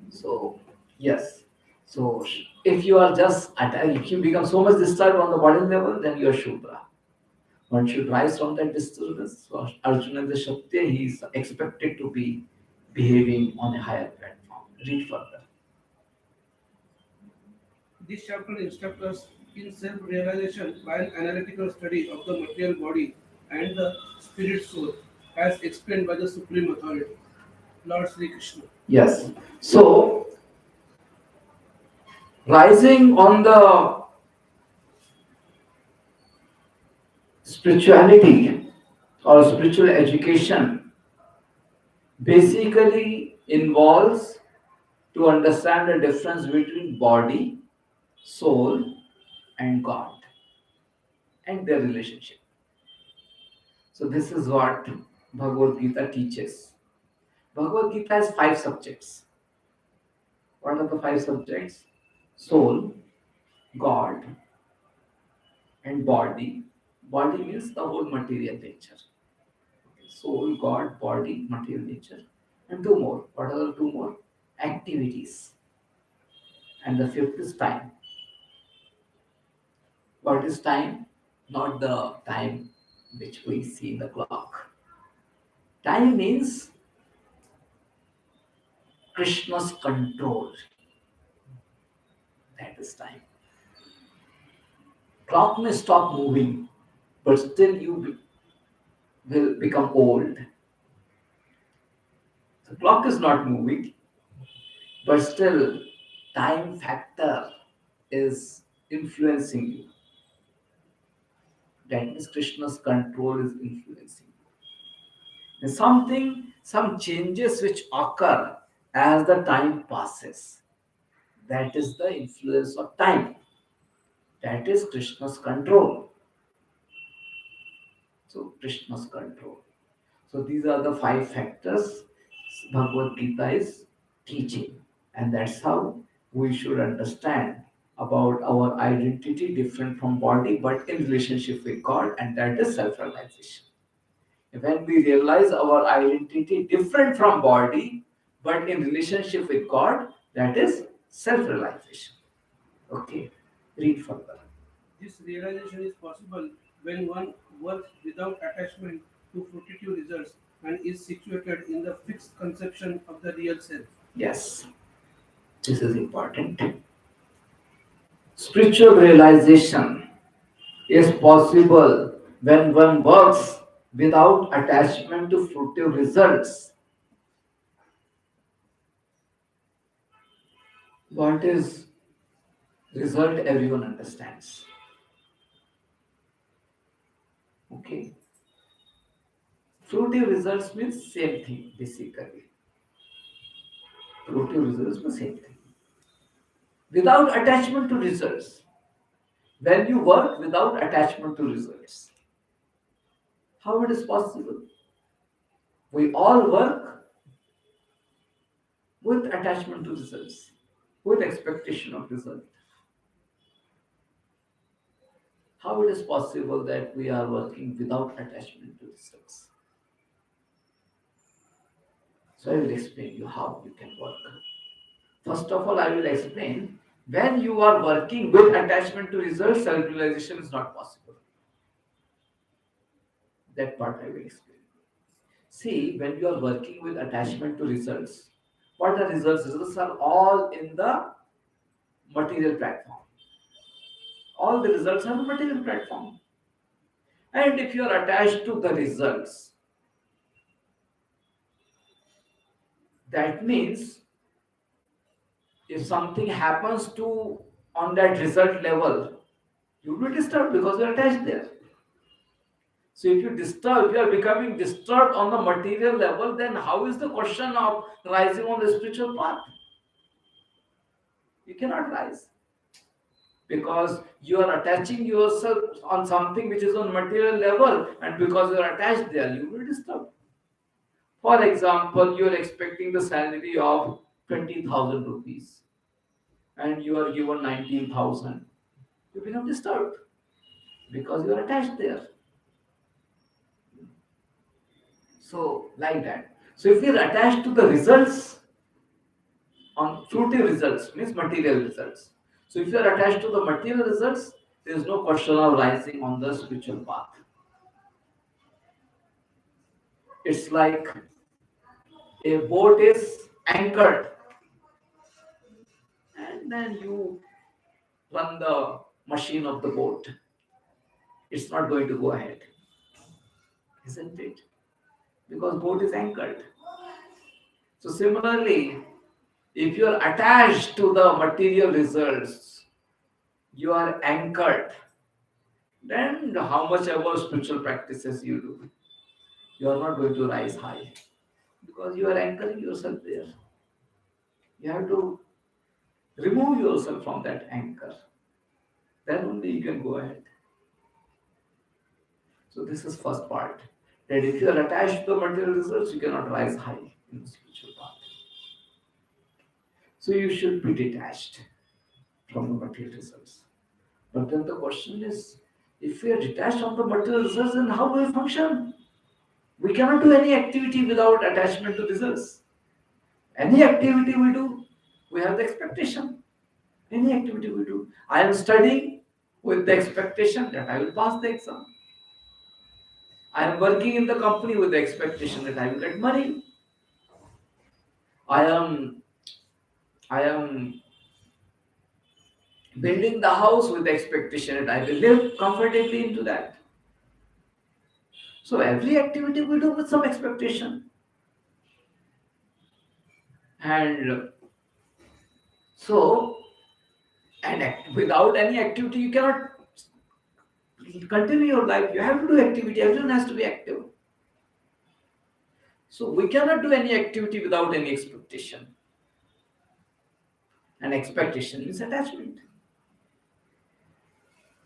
So yes. So if you are if you become so much disturbed on the body level, then you are Shudra. One should rise from that disturbance. So Arjuna the Kshatriya, he is expected to be behaving on a higher platform. Read further. This chapter instructs us in self-realization by an analytical study of the material body and the spirit soul, as explained by the Supreme Authority, Lord Sri Krishna. Yes. So rising on the spirituality or spiritual education basically involves to understand the difference between body, soul, and God and their relationship. So this is what Bhagavad Gita teaches. Bhagavad Gita has five subjects. What are the five subjects? Soul, God, and body. Body means the whole material nature. Soul, God, body, material nature. And two more. What are the two more? Activities. And the fifth is time. What is time? Not the time which we see in the clock. Time means Krishna's control. That is time. Clock may stop moving, but still you will become old. The clock is not moving, but still time factor is influencing you. That means Krishna's control is influencing you. And some changes which occur as the time passes. That is the influence of time. That is Krishna's control. So Krishna's control. So these are the five factors Bhagavad Gita is teaching. And that's how we should understand about our identity different from body but in relationship with God, and that is self-realization. When we realize our identity different from body but in relationship with God, that is self-realization. Okay, read further. This realization is possible when one works without attachment to fruitive results and is situated in the fixed conception of the real self. Yes, this is important. Spiritual realization is possible when one works without attachment to fruitive results. What is result? Everyone understands. Okay. Fruitive results means same thing basically. Fruitive results means same thing. Without attachment to results. When you work without attachment to results, how it is possible? We all work with attachment to results, with expectation of result. How it is possible that we are working without attachment to results? So I will explain you how you can work. First of all, I will explain when you are working with attachment to results, self-realization is not possible. That part I will explain. See, when you are working with attachment to results, what are results? Results are all in the material platform. All the results are the material platform. And if you are attached to the results, that means if something happens to on that result level, you will be disturbed because you are attached there. So if you are becoming disturbed on the material level, then how is the question of rising on the spiritual path? You cannot rise because you are attaching yourself on something which is on material level, and because you are attached there, you will be disturbed. For example, you are expecting the salary of 20,000 rupees and you are given 19,000. You become disturbed because you are attached there. So, like that. So, if you are attached to the results, on fruitive results, means material results. So, if you are attached to the material results, there is no question of rising on the spiritual path. It's like a boat is anchored and then you run the machine of the boat. It's not going to go ahead, isn't it? Because boat is anchored. So similarly, if you are attached to the material results, you are anchored. Then how much ever spiritual practices you do, you are not going to rise high because you are anchoring yourself there. You have to remove yourself from that anchor. Then only you can go ahead. So this is first part. That if you are attached to the material results, you cannot rise high in the spiritual path. So you should be detached from the material results. But then the question is, if we are detached from the material results, then how do we function? We cannot do any activity without attachment to results. Any activity we do, we have the expectation. Any activity we do. I am studying with the expectation that I will pass the exam. I am working in the company with the expectation that I will get money. I am I am building the house with the expectation that I will live comfortably into that. So every activity we do with some expectation. And so, without any activity, you cannot continue your life. You have to do activity. Everyone has to be active. So we cannot do any activity without any expectation. And expectation is attachment.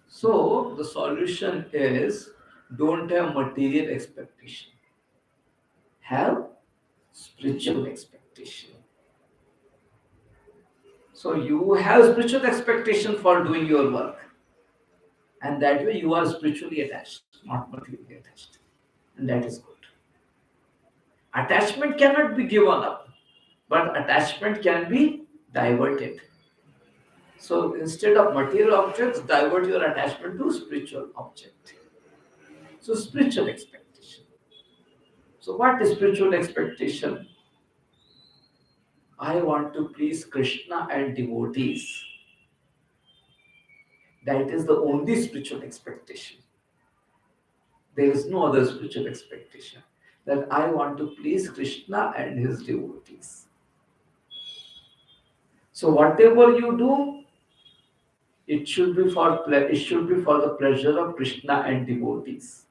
So the solution is don't have material expectation. Have spiritual expectation. So you have spiritual expectation for doing your work. And that way you are spiritually attached, not materially attached. And that is good. Attachment cannot be given up, but attachment can be diverted. So instead of material objects, divert your attachment to spiritual object. So spiritual expectation. So what is spiritual expectation? I want to please Krishna and devotees. That is the only spiritual expectation. There is no other spiritual expectation. That I want to please Krishna and his devotees. So whatever you do, it should be for the pleasure of Krishna and devotees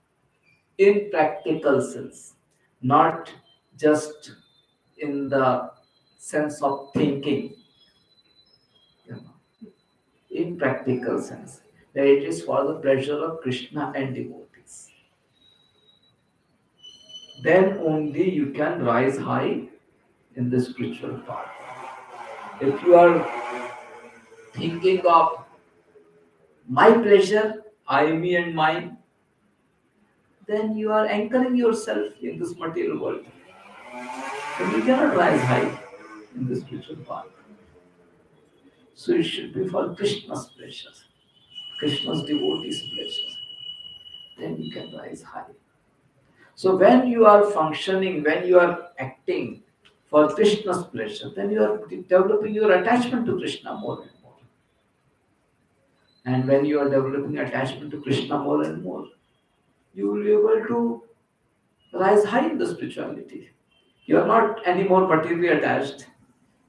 in practical sense, not just in the sense of thinking, you know, in practical sense, that it is for the pleasure of Krishna and devotees. Then only you can rise high in the spiritual path. If you are thinking of my pleasure, I, me, and mine, then you are anchoring yourself in this material world. Then you cannot rise high in the spiritual path. So it should be for Krishna's pleasure, Krishna's devotees' pleasure. Then you can rise high. So when you are functioning, when you are acting for Krishna's pleasure, then you are developing your attachment to Krishna more and more. And when you are developing attachment to Krishna more and more, you will be able to rise high in the spirituality. You are not anymore materially attached.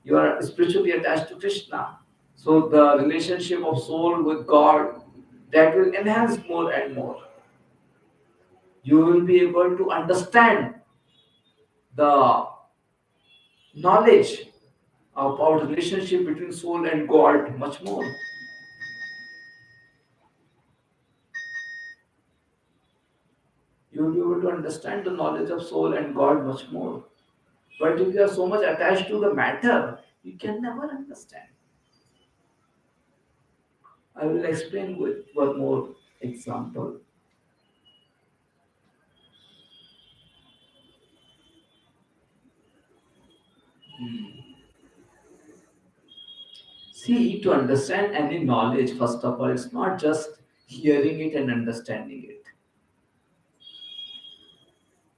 You are spiritually attached to Krishna. So the relationship of soul with God, that will enhance more and more. You will be able to understand the knowledge about relationship between soul and God much more. You You'll be able to understand the knowledge of soul and God much more. But if you are so much attached to the matter, you can never understand. I will explain with one more example. See, to understand any knowledge, first of all, it's not just hearing it and understanding it.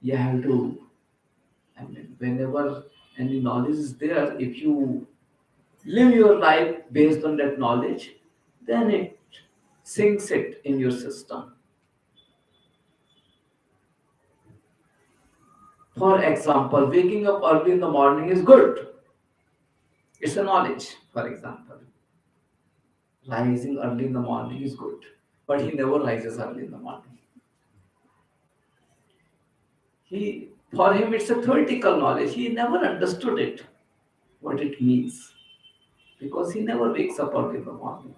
You have to, I mean, whenever any knowledge is there, if you live your life based on that knowledge, then it sinks it in your system. For example, waking up early in the morning is good. It's a knowledge, for example. Rising early in the morning is good. But he never rises early in the morning. He for him it's a theoretical knowledge. He never understood it, what it means. Because he never wakes up early in the morning.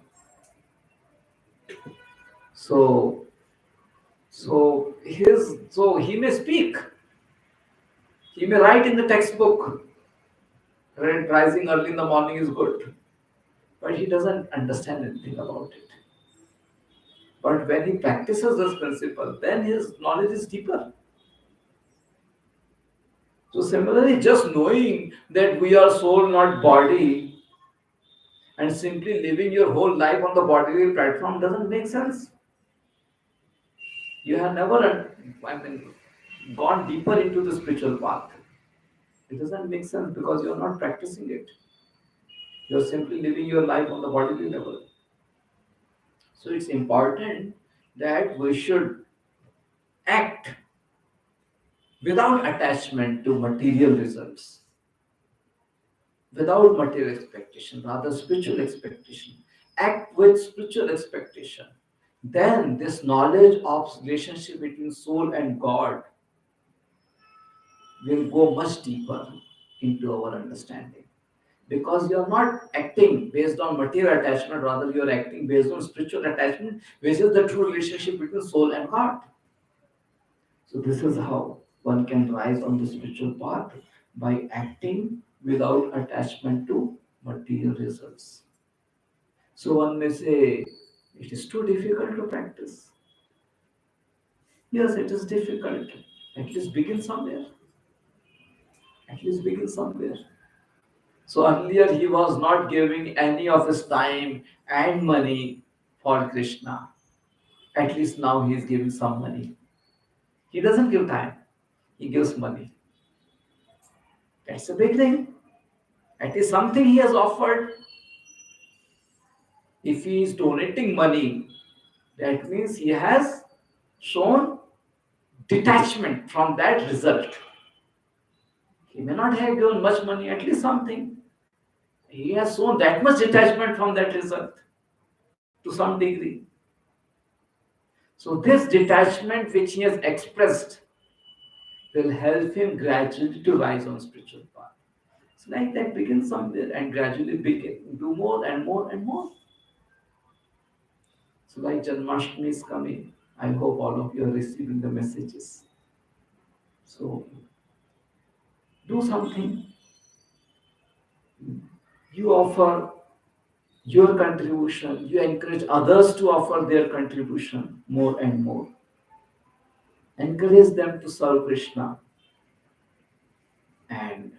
So so he may speak, he may write in the textbook, right, rising early in the morning is good, but he doesn't understand anything about it. But when he practices this principle, then his knowledge is deeper. So similarly, just knowing that we are soul, not body, and simply living your whole life on the bodily platform doesn't make sense. You have never, I mean, gone deeper into the spiritual path. It doesn't make sense because you're not practicing it. You're simply living your life on the bodily level. So it's important that we should act without attachment to material results, without material expectation, rather spiritual expectation. Act with spiritual expectation. Then this knowledge of relationship between soul and God will go much deeper into our understanding. Because you're not acting based on material attachment, rather you're acting based on spiritual attachment, which is the true relationship between soul and God. So this is how one can rise on the spiritual path by acting without attachment to material results. So one may say it is too difficult to practice. Yes, it is difficult. At least begin somewhere. At least begin somewhere. So earlier he was not giving any of his time and money for Krishna. At least now he is giving some money. He doesn't give time, he gives money. That's a big thing. At least something he has offered. If he is donating money, that means he has shown detachment from that result. He may not have given much money, at least something. He has shown that much detachment from that result to some degree. So, this detachment which he has expressed will help him gradually to rise on spiritual path. It's like that, begin somewhere and gradually begin, do more and more and more. So, like Janmashtami is coming, I hope all of you are receiving the messages. So, do something. You offer your contribution, you encourage others to offer their contribution more and more. Encourage them to serve Krishna, and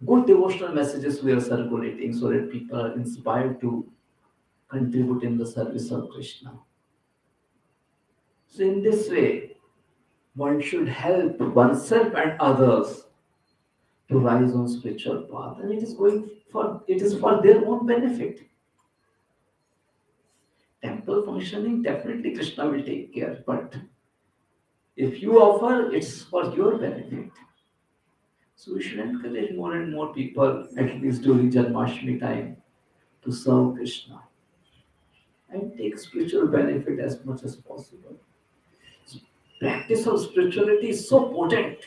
good devotional messages we are circulating so that people are inspired to contribute in the service of Krishna. So, in this way, one should help oneself and others to rise on spiritual path, and it is for their own benefit. Temple functioning, definitely Krishna will take care, but if you offer, it's for your benefit. So we should encourage more and more people, at least during Janmashtami time, to serve Krishna and take spiritual benefit as much as possible. Practice of spirituality is so potent,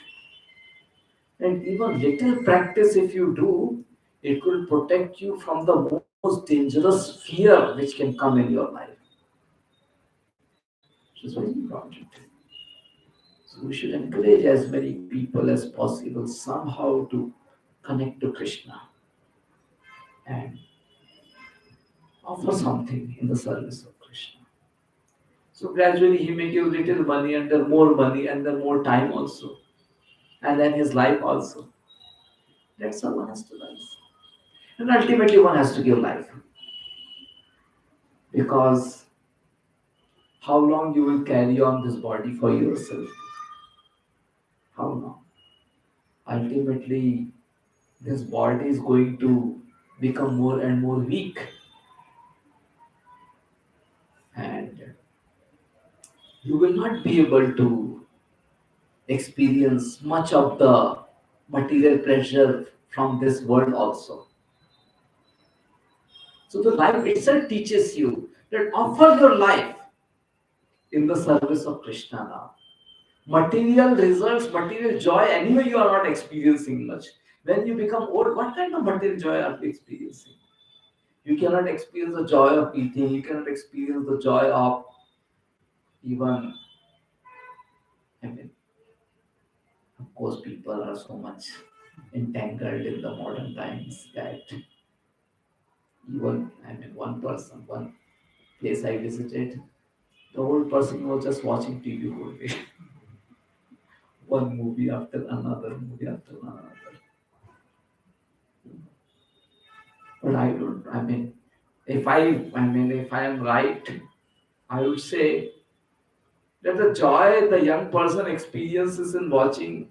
and even little practice, if you do, it will protect you from the most dangerous fear which can come in your life. Which is very important. So we should encourage as many people as possible somehow to connect to Krishna and offer something in the service of Krishna. So gradually he may give little money and then more time also, and then his life also. That's how one has to live. And ultimately one has to give life. Because how long you will carry on this body for yourself? How long? Ultimately, this body is going to become more and more weak, and you will not be able to experience much of the material pleasure from this world also. So the life itself teaches you that offer your life in the service of Krishna now. Material results, material joy, anyway you are not experiencing much. When you become old, what kind of material joy are you experiencing? You cannot experience the joy of eating, you cannot experience the joy of even, I mean, of course, people are so much entangled in the modern times that even, I mean, one place I visited, the old person was just watching TV whole day, one movie after another, movie after another. But I don't, I mean, if I am right, I would say that the joy the young person experiences in watching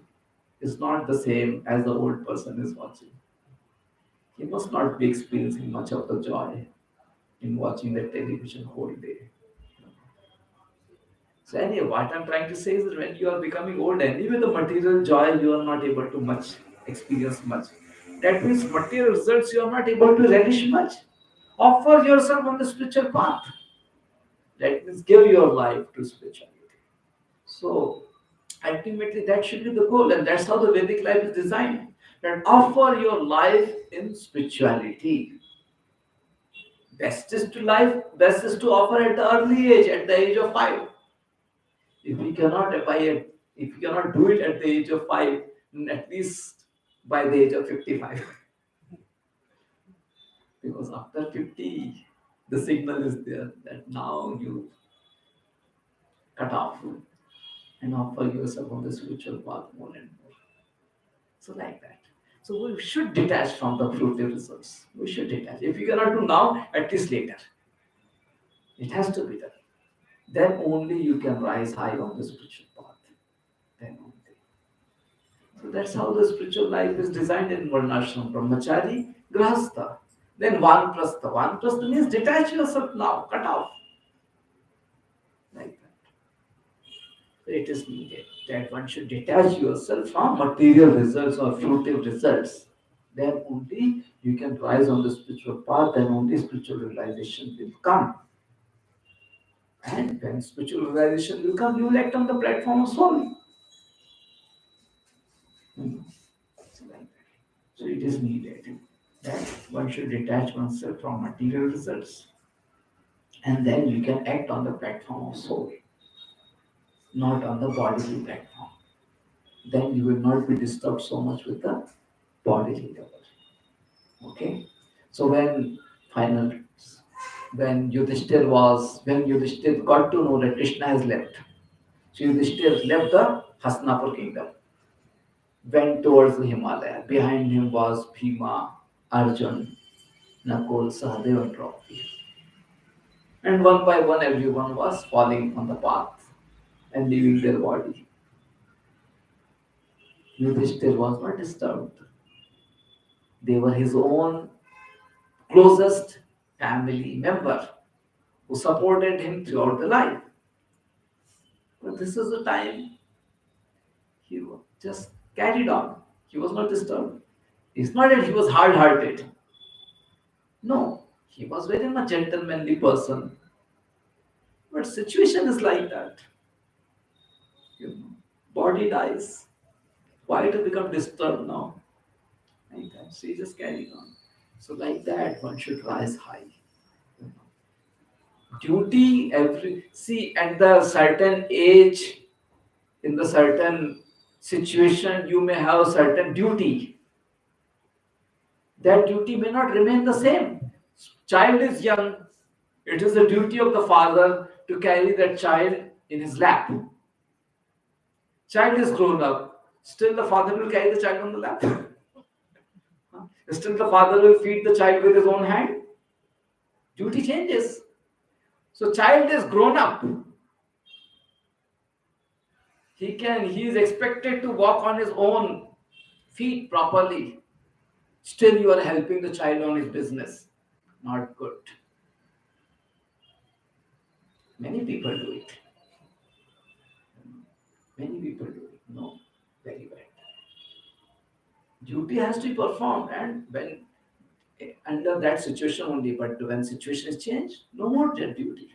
is not the same as the old person is watching. He must not be experiencing much of the joy in watching the television whole day. So anyway, what I'm trying to say is that when you are becoming old, anyway the material joy you are not able to much experience much. That means material results you are not able to relish much. Offer yourself on the spiritual path. That means give your life to spirituality. So ultimately that should be the goal, and that's how the Vedic life is designed. That offer your life in spirituality. Best is to offer at the early age, at the age of 5. If we cannot by it, if we cannot do it at the age of 5, then at least by the age of 55. Because after 50, the signal is there that now you cut off and offer yourself on the spiritual path more and more. So like that. So we should detach from the fruitive results. We should detach. If you cannot do now, at least later. It has to be done. Then only you can rise high on the spiritual path. Then only. So that's how the spiritual life is designed in Varnashram, Brahmachari, Grahastha. Then Vanprastha. Vanprastha means detach yourself now, cut off. Like that. So it is needed that one should detach yourself from material results or fruitive results. Then only you can rise on the spiritual path, then only spiritual realization will come. And when spiritual realization will come, you will act on the platform of soul. Hmm. So like that. So it is needed that one should detach oneself from material results, and then you can act on the platform of soul, not on the bodily platform. Then you will not be disturbed so much with the bodily level. Okay? So final when Yudhishthir got to know that Krishna has left, so Yudhishthir left the Hastinapur kingdom, went towards the Himalaya. Behind him was Bhima, Arjun, Nakul, Sahadev, and Draupadi. And one by one, everyone was falling on the path and leaving their body. Yudhishthir was not disturbed. They were his own closest family member who supported him throughout the life. But this is the time he just carried on. He was not disturbed. It's not that he was hard hearted. No, he was very much gentlemanly person. But situation is like that. You know, body dies. Why to become disturbed now? Like that. So he just carried on. So like that, one should rise high. You know. Duty every see at the certain age in the certain situation you may have a certain duty. That duty may not remain the same. Child is young. It is the duty of the father to carry that child in his lap. Child is grown up. Still the father will carry the child on the lap. Still the father will feed the child with his own hand. Duty changes. So child is grown up. He is expected to walk on his own feet properly. Still you are helping the child on his business. Not good. Many people do it. Many people do it. No, very bad. Duty has to be performed, and when under that situation only. But when situation is changed, no more duty.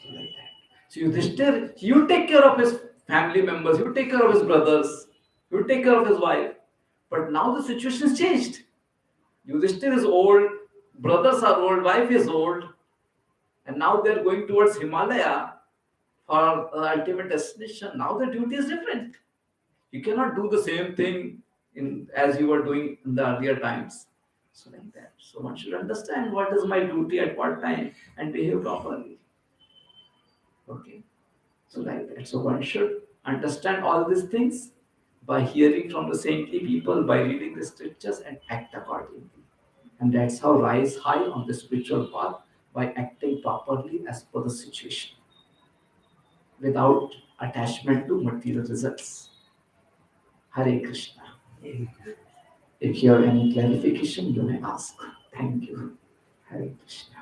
So like that. So you take care of his family members, you take care of his brothers, you take care of his wife. But now the situation is changed. Yudhishthir is old, brothers are old, wife is old, and now they are going towards Himalaya for the ultimate destination. Now the duty is different. You cannot do the same thing in as you were doing in the earlier times. So like that. So one should understand what is my duty at what time and behave properly. Okay. So like that. So one should understand all these things by hearing from the saintly people, by reading the scriptures and act accordingly. And that's how rise high on the spiritual path by acting properly as per the situation without attachment to material results. Hare Krishna. If you have any clarification, you may ask. Thank you. Hare Krishna.